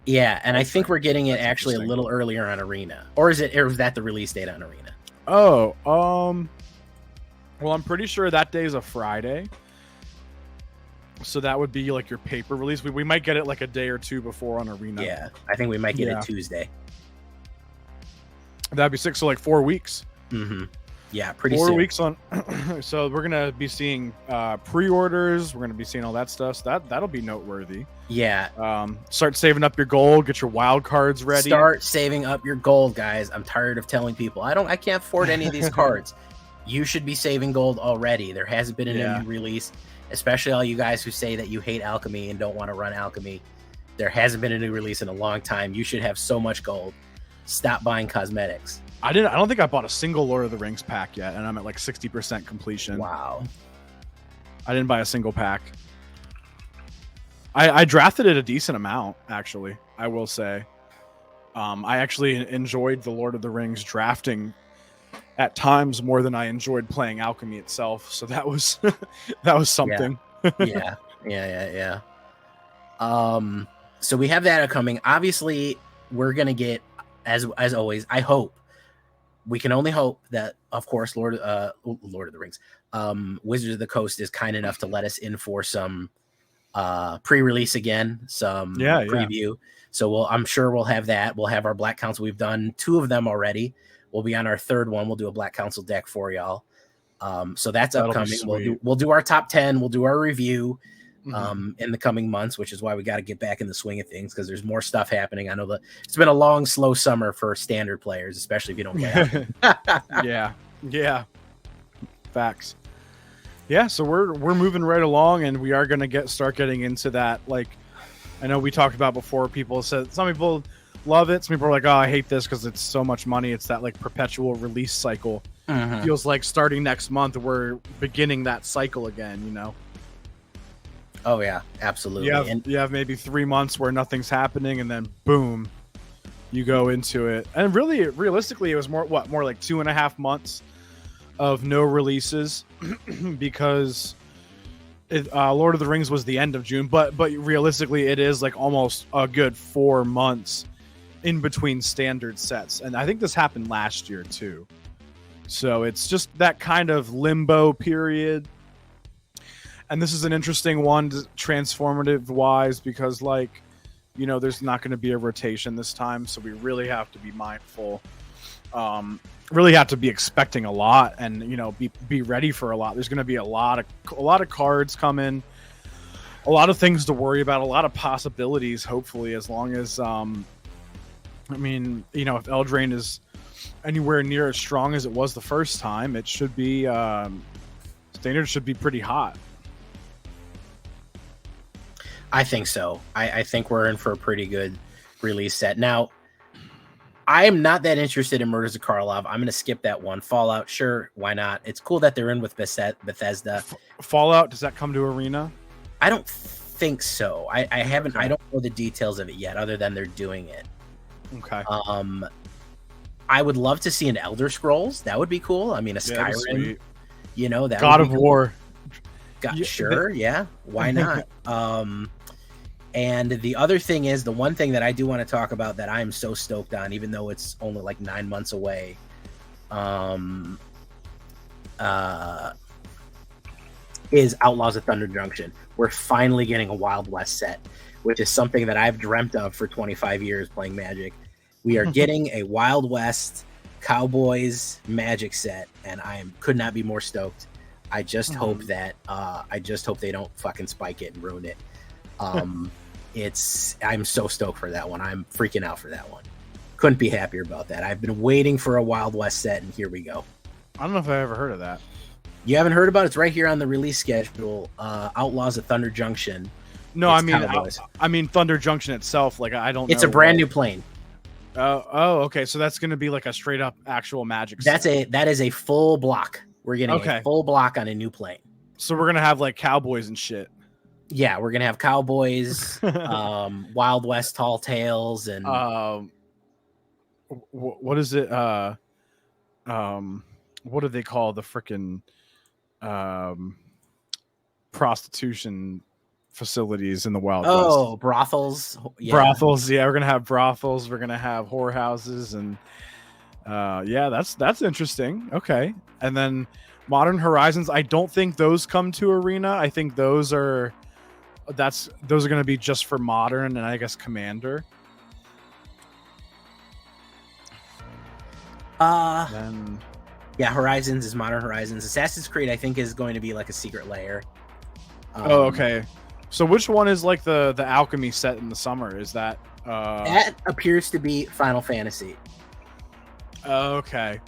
Yeah, and I think we're getting it actually a little earlier on Arena. Or is that the release date on Arena? Oh, well, I'm pretty sure that day is a Friday. So that would be like your paper release. We might get it like a day or two before on Arena. Yeah, I think we might get it Tuesday. That'd be 6, so like 4 weeks. Mm-hmm. Yeah, pretty 4 soon. weeks on. So we're gonna be seeing pre-orders. We're gonna be seeing all that stuff. So that'll be noteworthy. Yeah. Start saving up your gold. Get your wild cards ready. Start saving up your gold, guys. I'm tired of telling people I can't afford any of these cards. You should be saving gold already. There hasn't been a new release, especially all you guys who say that you hate Alchemy and don't want to run Alchemy. There hasn't been a new release in a long time. You should have so much gold. Stop buying cosmetics. I don't think I bought a single Lord of the Rings pack yet, and I'm at like 60% completion. Wow. I didn't buy a single pack. I drafted it a decent amount, actually, I will say. I actually enjoyed the Lord of the Rings drafting at times more than I enjoyed playing Alchemy itself. So that was something. Yeah. So we have that coming. Obviously, we're gonna get, as always, I hope. We can only hope that, of course, Lord of the Rings, Wizards of the Coast is kind enough to let us in for some pre-release again, some preview. So I'm sure we'll have that. We'll have our Black Council. We've done 2 of them already. We'll be on our 3rd one. We'll do a Black Council deck for y'all. So that's upcoming. We'll do our top 10. We'll do our review in the coming months, which is why we got to get back in the swing of things because there's more stuff happening. I know it's been a long, slow summer for standard players, especially if you don't play. Yeah. Facts. Yeah, so we're moving right along, and we are going to start getting into that. Like, I know we talked about before. People said some people love it. Some people are like, "Oh, I hate this because it's so much money." It's that like perpetual release cycle. It feels like starting next month, we're beginning that cycle again. You know. Oh yeah, absolutely. You have maybe 3 months where nothing's happening, and then boom, you go into it. And really, realistically, it was more like 2.5 months of no releases because Lord of the Rings was the end of June. But realistically, it is like almost a good 4 months in between standard sets, and I think this happened last year too. So it's just that kind of limbo period. And this is an interesting one, transformative wise, because there's not going to be a rotation this time. So we really have to be mindful, really have to be expecting a lot and, be ready for a lot. There's going to be a lot of cards coming, a lot of things to worry about, a lot of possibilities, hopefully, as long as, if Eldraine is anywhere near as strong as it was the first time, it should be, standard should be pretty hot. I think so. I think we're in for a pretty good release set. Now, I am not that interested in Murders of Karlov. I'm going to skip that one. Fallout, sure, why not? It's cool that they're in with Bethesda. Fallout, does that come to Arena? I don't think so. I haven't. Okay. I don't know the details of it yet, other than they're doing it. Okay. I would love to see an Elder Scrolls. That would be cool. I mean, a Skyrim. That God of War. Sure, yeah. Why not? And the other thing is, the one thing that I do want to talk about that I'm so stoked on, even though it's only like 9 months away, is Outlaws of Thunder Junction. We're finally getting a Wild West set, which is something that I've dreamt of for 25 years playing Magic. We are getting a Wild West Cowboys Magic set, and I could not be more stoked. I just hope that they don't fucking spike it and ruin it. I'm so stoked for that one. I'm freaking out for that one. Couldn't be happier about that. I've been waiting for a Wild West set, and here we go. I don't know if I ever heard of that. You haven't heard about it? It's right here on the release schedule. Outlaws of Thunder Junction. No, It's I mean Thunder Junction itself. Like I don't. It's know a brand new plane. Oh, okay. So that's going to be like a straight up actual Magic set. That is a full block. We're getting a full block on a new plane. So we're gonna have like cowboys and shit. Yeah, we're gonna have cowboys, Wild West tall tales, and what is it? What do they call the frickin' prostitution facilities in the Wild West? Oh, brothels. Yeah. Brothels. Yeah, we're gonna have brothels. We're gonna have whorehouses, and yeah, that's interesting. Okay, and then Modern Horizons. I don't think those come to Arena. I think those are gonna be just for Modern and I guess Commander. Then yeah, Horizons is Modern Horizons. Assassin's Creed, I think, is going to be like a secret layer. Oh, okay. So which one is like the Alchemy set in the summer? Is that that appears to be Final Fantasy. Okay.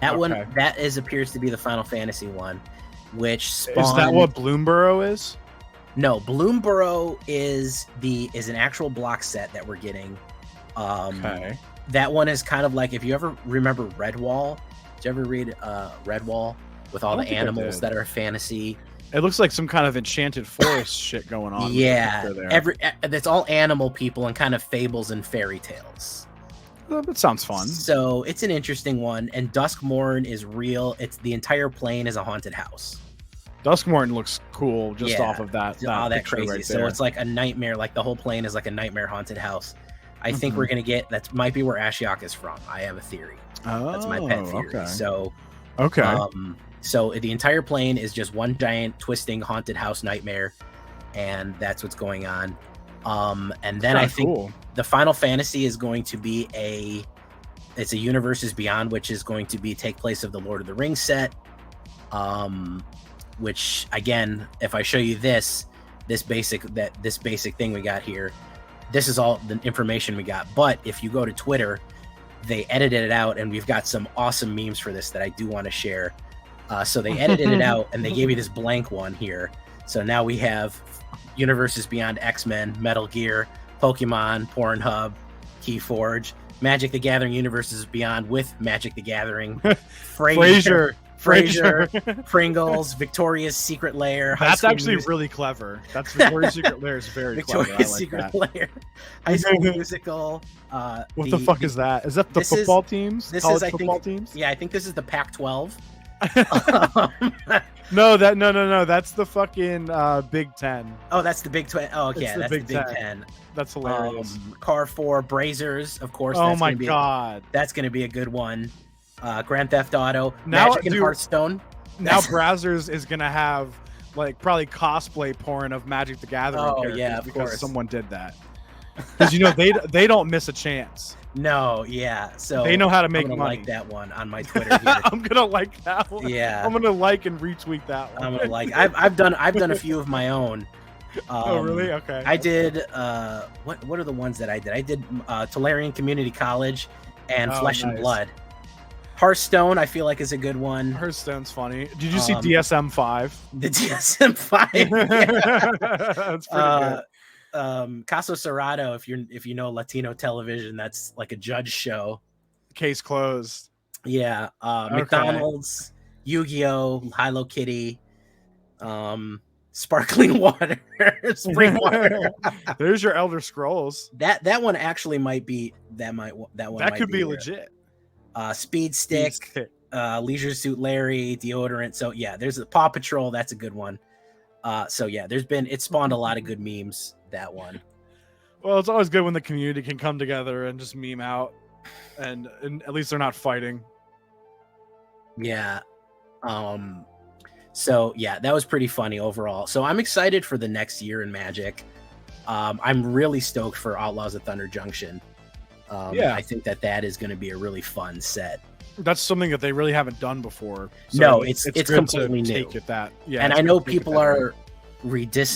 That one appears to be the Final Fantasy one, which spawned... Is that what Bloomborough is? No, Bloomborough is an actual block set that we're getting. Okay. That one is kind of like, if you ever remember Redwall. Did you ever read Redwall with all the animals that are fantasy? It looks like some kind of enchanted forest shit going on. Yeah, that's all animal people and kind of fables and fairy tales. That sounds fun. So it's an interesting one, and Duskmorn is real. It's the entire plane is a haunted house. Duskmorn looks cool just off of that. That crazy. Right, so it's like a nightmare. Like the whole plane is like a nightmare haunted house. I think we're gonna get that. Might be where Ashiok is from. I have a theory. That's my pet theory. Okay. So so the entire plane is just one giant twisting haunted house nightmare, and that's what's going on. And then I think the Final Fantasy is going to be it's a Universes Beyond, which is going to take place of the Lord of the Rings set. Which again, if I show you this basic thing we got here, this is all the information we got. But if you go to Twitter, they edited it out, and we've got some awesome memes for this that I do want to share. So they edited it out, and they gave you this blank one here. So now we have Universes Beyond, X-Men, Metal Gear, Pokemon, Pornhub, Keyforge, Magic the Gathering Universes Beyond with Magic the Gathering, Frasier, Pringles, Victoria's Secret Lair. That's actually really clever. That's Victoria's Secret Lair is very Victoria's clever. I like Secret that. Lair, High School Musical. What the fuck is that? Is that the football teams? College football teams? Yeah, I think this is the Pac-12. No. That's the fucking Big Ten. Oh, that's the Big 12. Oh, okay, that's the Big Ten. That's hilarious. Car 4, Brazers, of course. Oh my god, that's gonna be a good one. Grand Theft Auto, now, Magic and Hearthstone. Now Brazzers is gonna have like probably cosplay porn of Magic the Gathering. Oh yeah, of because course. Someone did that. Because they don't miss a chance. No, yeah. So they know how to make money. Like that one on my Twitter. Here. I'm gonna like that one. Yeah, I'm gonna like and retweet that one. I'm gonna like. I've done a few of my own. Oh really? Okay. I did. What are the ones that I did? I did Tolarian Community College and Flesh and Blood. Hearthstone, I feel like, is a good one. Hearthstone's funny. Did you see DSM 5? The DSM 5. Yeah. That's pretty good. Caso Cerrado, if you know Latino television, that's like a judge show. Case closed. Yeah. McDonald's, Yu-Gi-Oh, Hello Kitty, sparkling water, spring water. There's your Elder Scrolls. That one actually might be that could be legit. Speed Stick, Leisure Suit Larry, deodorant. So yeah, there's a Paw Patrol. That's a good one. So yeah, it spawned a lot of good memes. That one. Well, it's always good when the community can come together and just meme out, and at least they're not fighting. Yeah. So yeah, that was pretty funny overall. So I'm excited for the next year in Magic. I'm really stoked for Outlaws of Thunder Junction. I think that is going to be a really fun set. That's something that they really haven't done before. So no, it's completely new. Take it that, yeah, and I know people are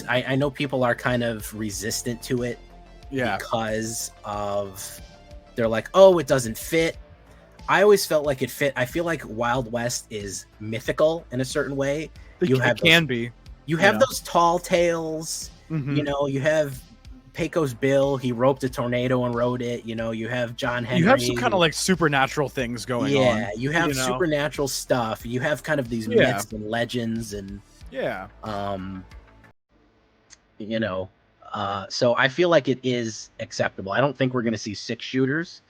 I know people are kind of resistant to it Yeah, because of they're like, oh, it doesn't fit. I always felt like it fit. I feel like Wild West is mythical in a certain way. You it have those, can be. you have those tall tales. Mm-hmm. You have Pecos Bill. He roped a tornado and rode it. You have John Henry. You have some kind of like supernatural things going on. Yeah, you have supernatural stuff. You have kind of these myths and legends and so I feel like it is acceptable. I don't think we're going to see 6 shooters,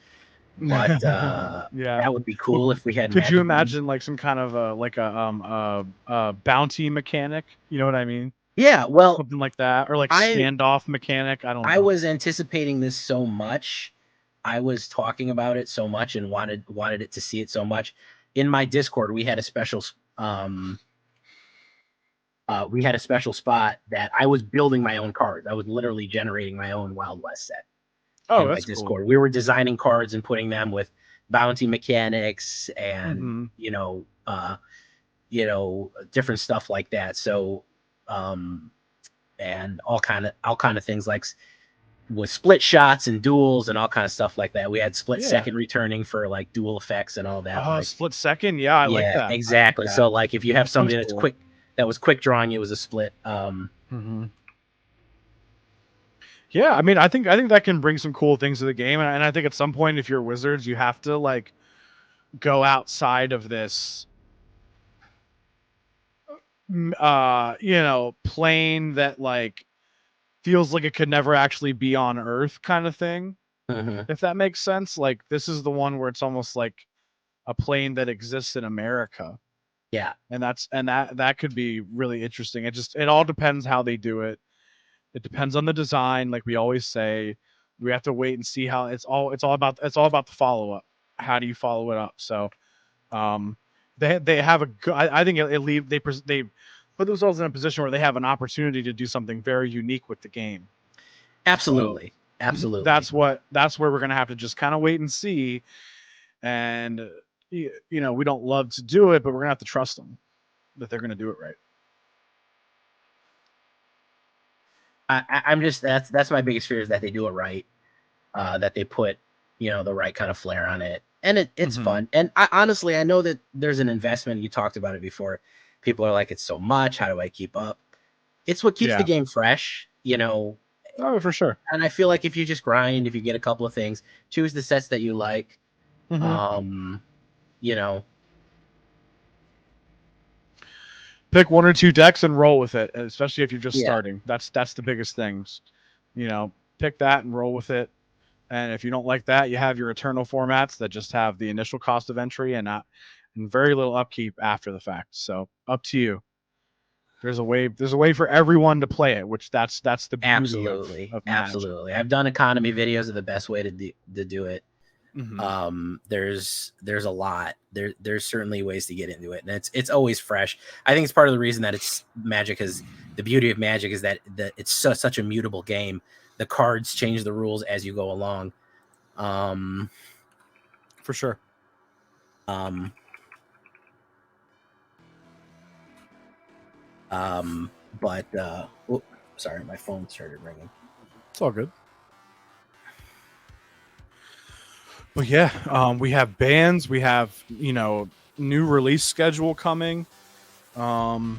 but that would be cool if we had. Could you imagine like some kind of a bounty mechanic? You know what I mean? Yeah, well, Something like that, or like I standoff mechanic. I don't know. I was anticipating this so much. I was talking about it so much and wanted it to see it so much. In my Discord, we had a special spot that I was building my own cards. I was literally generating my own Wild West set Oh, in my that's Discord. cool. We were designing cards and putting them with bounty mechanics and different stuff like that. So and all kind of things like with split shots and duels and all kind of stuff like that. We had split second returning for like dual effects and all that. Oh, split second. Yeah, I like that. Exactly. Like that. So like if you have somebody that's cool. quick, that was quick drawing, it was a split. Yeah, I mean, I think that can bring some cool things to the game, and I think at some point, if you're Wizards, you have to like go outside of this, plane that like feels like it could never actually be on Earth, kind of thing. If that makes sense. Like this is the one where it's almost like a plane that exists in America. Yeah, and that could be really interesting. It all depends how they do it. It depends on the design, like we always say. We have to wait and see how it's all about the follow up. How do you follow it up? So they have a good, I think they put themselves in a position where they have an opportunity to do something very unique with the game. absolutely. So Absolutely. that's where we're going to have to just kind of wait and see. And we don't love to do it, but we're going to have to trust them that they're going to do it right. I'm just that's my biggest fear is that they do it right, that they put the right kind of flair on it, and it's fun. And honestly, I know that there's an investment. You talked about it before. People are like, it's so much. How do I keep up? It's what keeps the game fresh, Oh, for sure. And I feel like if you just grind, if you get a couple of things, choose the sets that you like, pick 1 or 2 decks and roll with it, especially if you're just starting. That's the biggest things. Pick that and roll with it. And if you don't like that, you have your eternal formats that just have the initial cost of entry and very little upkeep after the fact. So up to you. There's a way for everyone to play it, which that's the beauty absolutely of absolutely. I've done economy videos of the best way to do it. There's a lot. There's certainly ways to get into it, and it's always fresh. I think it's part of the reason that it's Magic is the beauty of Magic is that it's such a mutable game. The cards change the rules as you go along. For sure. But sorry, my phone started ringing. It's all good. But yeah, we have bands, we have new release schedule coming. Did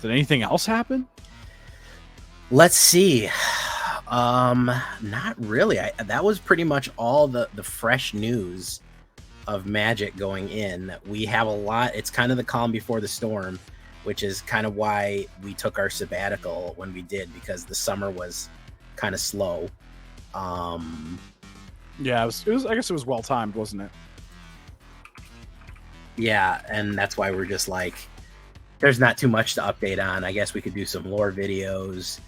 anything else happen? Let's see. Not really. That was pretty much all the fresh news of Magic going in. We have a lot. It's kind of the calm before the storm, which is kind of why we took our sabbatical when we did, because the summer was kind of slow. Yeah, it was. I guess it was well timed, wasn't it? Yeah, and that's why we're just like, there's not too much to update on. I guess we could do some lore videos.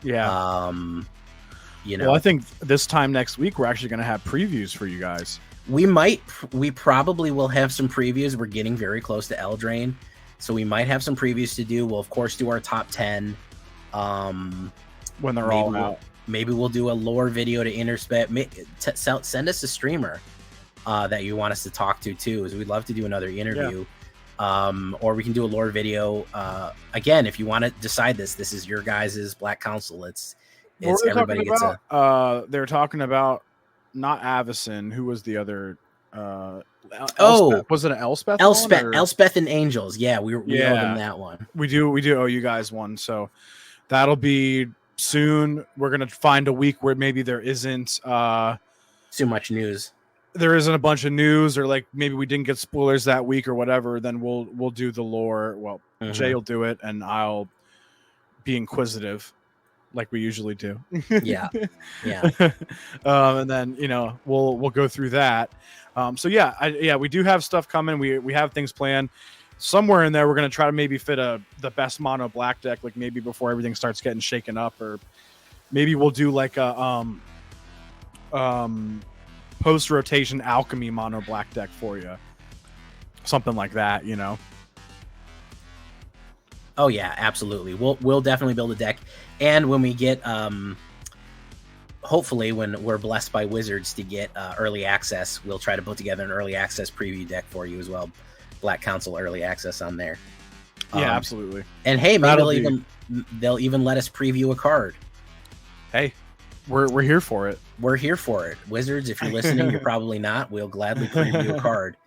Yeah. Well, I think this time next week we're actually going to have previews for you guys. We probably will have some previews. We're getting very close to Eldraine, so we might have some previews to do. We'll of course do our top 10 when they're all out. Maybe we'll do a lore video to interspec. Send us a streamer that you want us to talk to too, as we'd love to do another interview. or we can do a lore video. Again, if you want to decide this is your guys' Black Council. It's everybody gets a. They're talking about not Avison. Who was the other? Elspeth. Oh, Was it an Elspeth? Elspeth and Angels. Yeah, we owe them that one. We do owe you guys one. So that'll be soon. We're gonna find a week where maybe there isn't too much news. There isn't a bunch of news, or like maybe we didn't get spoilers that week or whatever. Then we'll do the lore. Well, Jay will do it, and I'll be inquisitive, like we usually do. Yeah. And then we'll go through that. So we do have stuff coming. We have things planned. Somewhere in there, we're gonna try to maybe fit the best mono black deck, like maybe before everything starts getting shaken up, or maybe we'll do like a post rotation alchemy mono black deck for you, something like that. Oh yeah, absolutely. We'll definitely build a deck, and when we get hopefully when we're blessed by Wizards to get early access, we'll try to put together an early access preview deck for you as well. Black Council early access on there. Yeah, absolutely. And hey, maybe they'll even let us preview a card. Hey, we're here for it. We're here for it. Wizards, if you're listening, you're probably not. We'll gladly preview a card.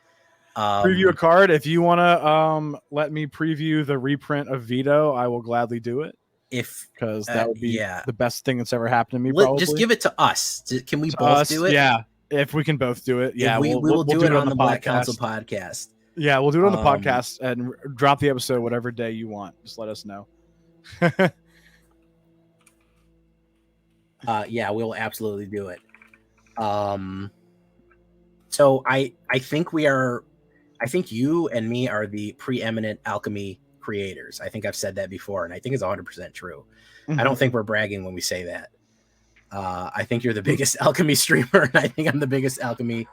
Preview a card. If you want to let me preview the reprint of Veto, I will gladly do it. Because that would be the best thing that's ever happened to me. Probably. Just give it to us. Can we both do it? Yeah, if we can both do it. Yeah, we will do it on the Black Council podcast. Yeah, we'll do it on the podcast and drop the episode whatever day you want. Just let us know. Yeah, we'll absolutely do it. So I think I think you and me are the preeminent alchemy creators. I think I've said that before, and I think it's 100% true. I don't think we're bragging when we say that. I think you're the biggest alchemy streamer, and I think I'm the biggest alchemy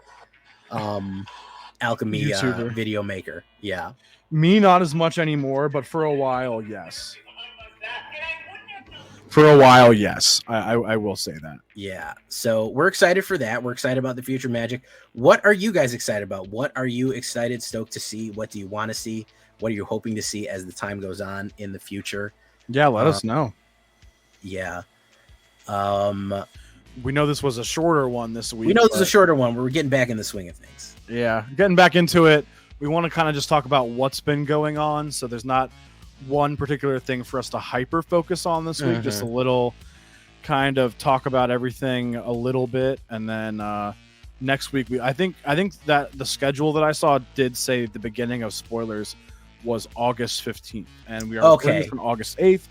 video maker. Yeah. Me, not as much anymore, but for a while, yes. For a while, yes. I will say that. Yeah. So we're excited for that. We're excited about the future Magic. What are you guys excited about? What are you excited, stoked to see? What do you want to see? What are you hoping to see as the time goes on in the future? Yeah, let us know. Yeah. We know this was a shorter one this week. We know this is a shorter one. We're getting back in the swing of things. Yeah, getting back into it. We want to kind of just talk about what's been going on. So there's not one particular thing for us to hyper focus on this week. Just a little kind of talk about everything a little bit, and then next week I think that the schedule that I saw did say the beginning of spoilers was August 15th, and we are recording from August 8th,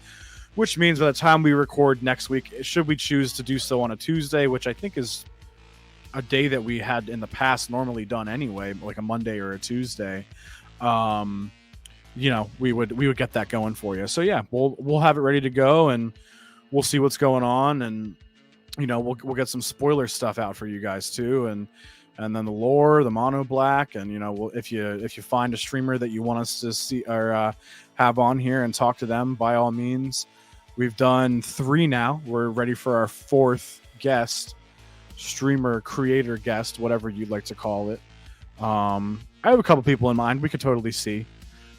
which means by the time we record next week, should we choose to do so on a Tuesday, which I think is a day that we had in the past normally done anyway, like a Monday or a Tuesday, we would get that going for you. So yeah, we'll have it ready to go, and we'll see what's going on, and we'll get some spoiler stuff out for you guys too, and then the lore, the mono black, and if you find a streamer that you want us to see or have on here and talk to them, by all means. We've done 3 now. We're ready for our 4th guest, streamer, creator guest, whatever you'd like to call it. I have a couple people in mind we could totally see.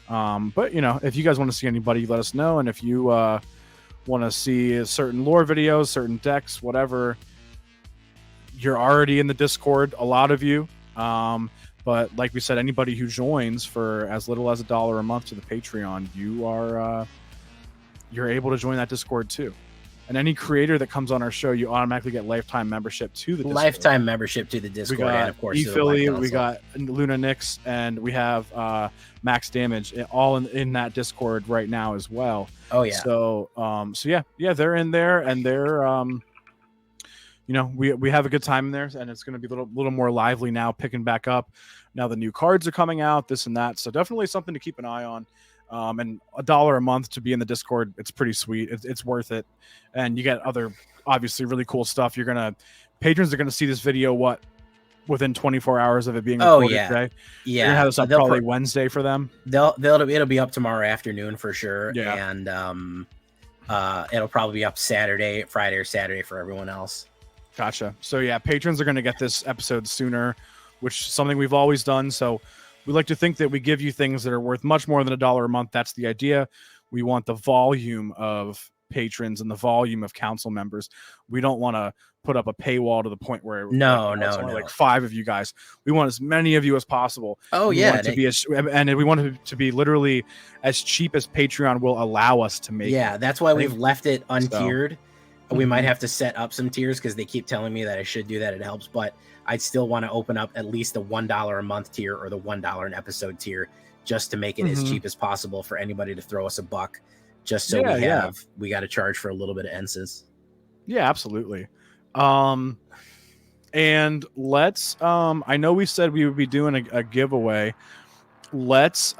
But if you guys want to see anybody, let us know. And if you want to see certain lore videos, certain decks, whatever, you're already in the Discord, a lot of you. But like we said, anybody who joins for as little as $1 a month to the Patreon, you're able to join that Discord too. And any creator that comes on our show, you automatically get lifetime membership to the Discord. Lifetime membership to the Discord, we got and of course E-Philly, we got Luna Nix, and we have Max Damage, all in that Discord right now as well. Oh yeah. So yeah, they're in there, and they're we have a good time in there, and it's going to be a little more lively now, picking back up. Now the new cards are coming out, this and that. So definitely something to keep an eye on. And $1 a month to be in the Discord, it's pretty sweet. It's worth it. And you get other, obviously, really cool stuff. Patrons are gonna see this video within 24 hours of it being recorded today. Yeah, you're gonna have this up probably Wednesday for them. It'll be up tomorrow afternoon for sure. Yeah. And it'll probably be up Friday or Saturday for everyone else. Gotcha. So yeah, patrons are gonna get this episode sooner, which is something we've always done. So We like to think that we give you things that are worth much more than $1 a month. That's the idea. We want the volume of patrons and the volume of council members. We don't want to put up a paywall to the point where it's only like 5 of you guys. We want as many of you as possible. Oh, we yeah. want it to be and we want it to be literally as cheap as Patreon will allow us to make it. Yeah, that's why we've left it untiered. So, we might have to set up some tiers because they keep telling me that I should do that. It helps, but I'd still want to open up at least the $1 a month tier or the $1 an episode tier just to make it as cheap as possible for anybody to throw us a buck. Just so we got to charge for a little bit of ensigns. Yeah, absolutely. And let's I know we said we would be doing a giveaway. Let's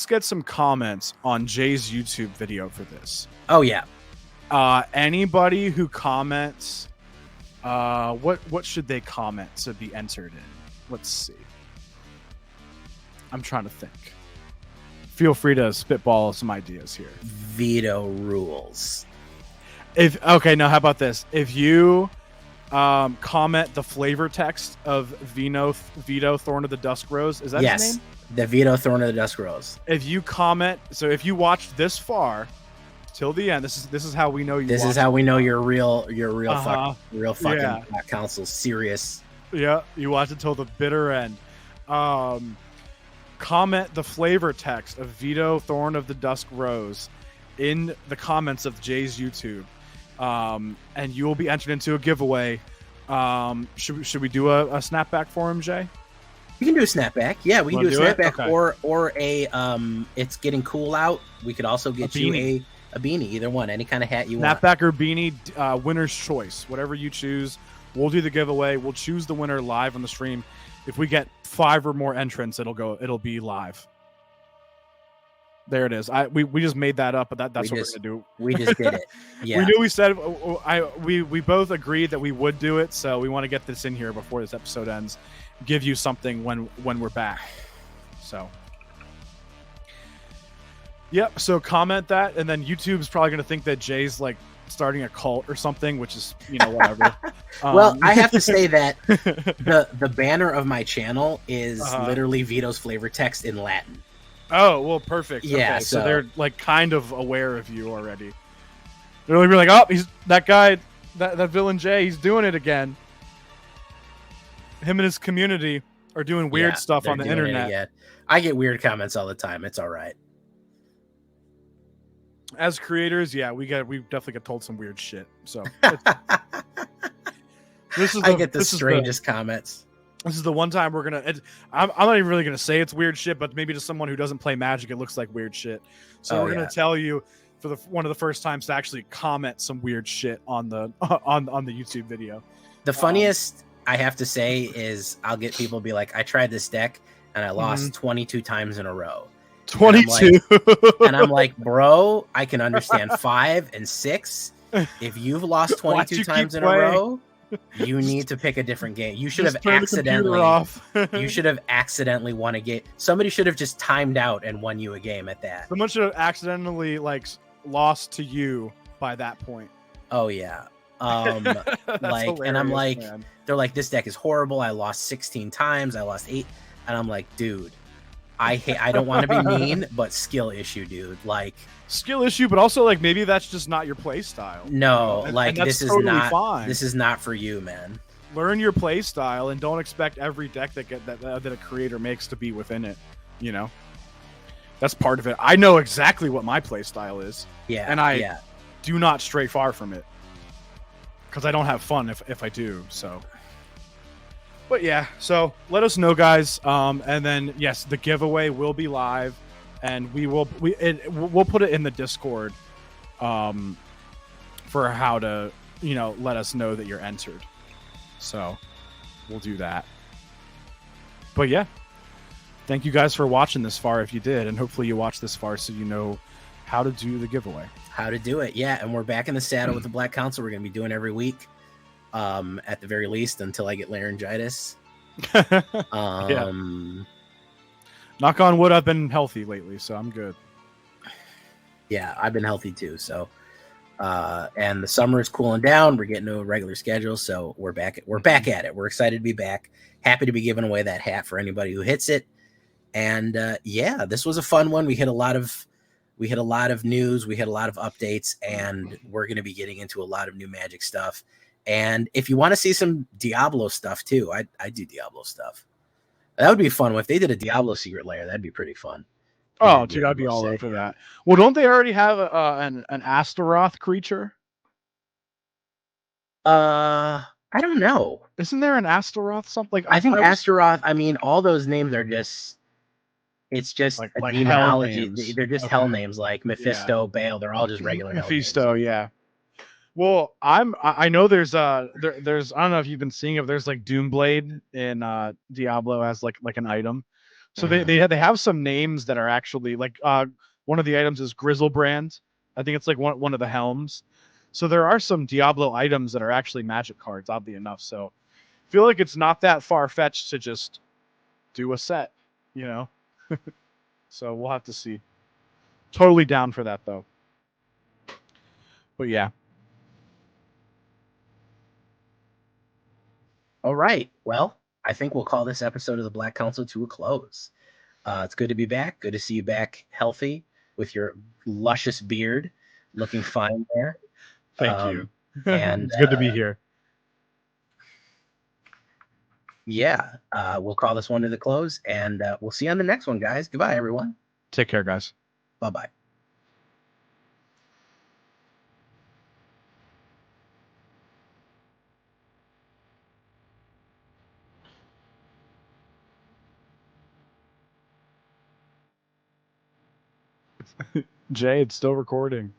get some comments on Jay's YouTube video for this. Oh yeah. Anybody who comments, what should they comment to be entered in? Let's see. I'm trying to think. Feel free to spitball some ideas here. Veto rules. Now how about this? If you comment the flavor text of Vito Thorn of the Dusk Rose, is that his name? The Vito Thorn of the Dusk Rose. If you comment, so if you watched this far till the end, this is how we know you. This is how we know you're real fucking council serious. Yeah, you watched it till the bitter end. Comment the flavor text of Vito Thorn of the Dusk Rose in the comments of Jay's YouTube, and you will be entered into a giveaway. Should we do a snapback for him, Jay? We can do a snapback. Yeah, we can do a snapback, okay. or a it's getting cool out. We could also get you a beanie, either one, any kind of hat you want. Snapback or beanie, winner's choice, whatever you choose. We'll do the giveaway. We'll choose the winner live on the stream. If we get 5 or more entrants, it'll be live. There it is. We just made that up, but that's what we're gonna do. We just did it. Yeah. We knew we said we both agreed that we would do it, so we want to get this in here before this episode ends. Give you something when we're back. So yep, so comment that, and then YouTube's probably gonna think that Jay's like starting a cult or something, which is, whatever. Well, I have to say that the banner of my channel is literally Vito's flavor text in Latin. Oh, well, perfect. Yeah, okay, so they're like kind of aware of you already. They're like, oh, he's that guy, that villain Jay, he's doing it again. Him and his community are doing weird stuff on the internet. I get weird comments all the time. It's all right. As creators, we definitely get told some weird shit. So I get the strangest comments. This is the one time we're gonna. I'm not even really gonna say it's weird shit, but maybe to someone who doesn't play Magic, it looks like weird shit. So we're gonna tell you for one of the first times to actually comment some weird shit on the on the YouTube video. The funniest I have to say is I'll get people be like, I tried this deck and I lost 22 times in a row. 22. And I'm like, bro, I can understand 5 and 6. If you've lost 22 times in a row, you need to pick a different game. You should have accidentally won a game. Somebody should have just timed out and won you a game at that. Someone should have accidentally lost to you by that point. Oh yeah. And I'm like, man. They're like, this deck is horrible. I lost 16 times. I lost 8. And I'm like, dude, I don't want to be mean, but skill issue, dude. Like skill issue, but also like maybe that's just not your play style. No, and this is totally not fine. This is not for you, man. Learn your play style and don't expect every deck that a creator makes to be within it. That's part of it. I know exactly what my play style is. Yeah, and I do not stray far from it because I don't have fun if I do. So. But yeah, so let us know, guys. And then yes, the giveaway will be live, and we'll put it in the Discord, for how to let us know that you're entered. So we'll do that. But yeah, thank you guys for watching this far. If you did, and hopefully you watched this far, so you know how to do the giveaway. How to do it, yeah. And we're back in the saddle with the Black Council. We're gonna be doing every week. At the very least, until I get laryngitis. Yeah. Knock on wood, I've been healthy lately, so I'm good. Yeah, I've been healthy too. So, And the summer is cooling down. We're getting to a regular schedule, so we're back. We're back at it. We're excited to be back. Happy to be giving away that hat for anybody who hits it. And yeah, this was a fun one. We hit a lot of news. We hit a lot of updates, and we're going to be getting into a lot of new Magic stuff. And if you want to see some Diablo stuff too, I do Diablo stuff. That would be fun. If they did a Diablo secret layer, that'd be pretty fun. Oh, dude, I'd be all over that. Well, don't they already have an Astaroth creature? I don't know. Isn't there an Astaroth something? Like I think Astaroth. I mean, all those names are just. It's just like a hell demonology. names. They're just hell names like Mephisto, Baal. They're all just regular hell names. Mephisto, yeah. Well, I know there's there's I don't know if you've been seeing it. There's like Doomblade in Diablo as like an item. So they have some names that are actually like one of the items is Grizzlebrand. I think it's like one of the helms. So there are some Diablo items that are actually Magic cards, oddly enough. So I feel like it's not that far fetched to just do a set, you know. So we'll have to see. Totally down for that though. But yeah. All right. Well, I think we'll call this episode of the Black Council to a close. It's good to be back. Good to see you back healthy with your luscious beard, looking fine there. Thank you. And it's good to be here. Yeah, we'll call this one to the close, and we'll see you on the next one, guys. Goodbye, everyone. Take care, guys. Bye-bye. Jay, it's still recording.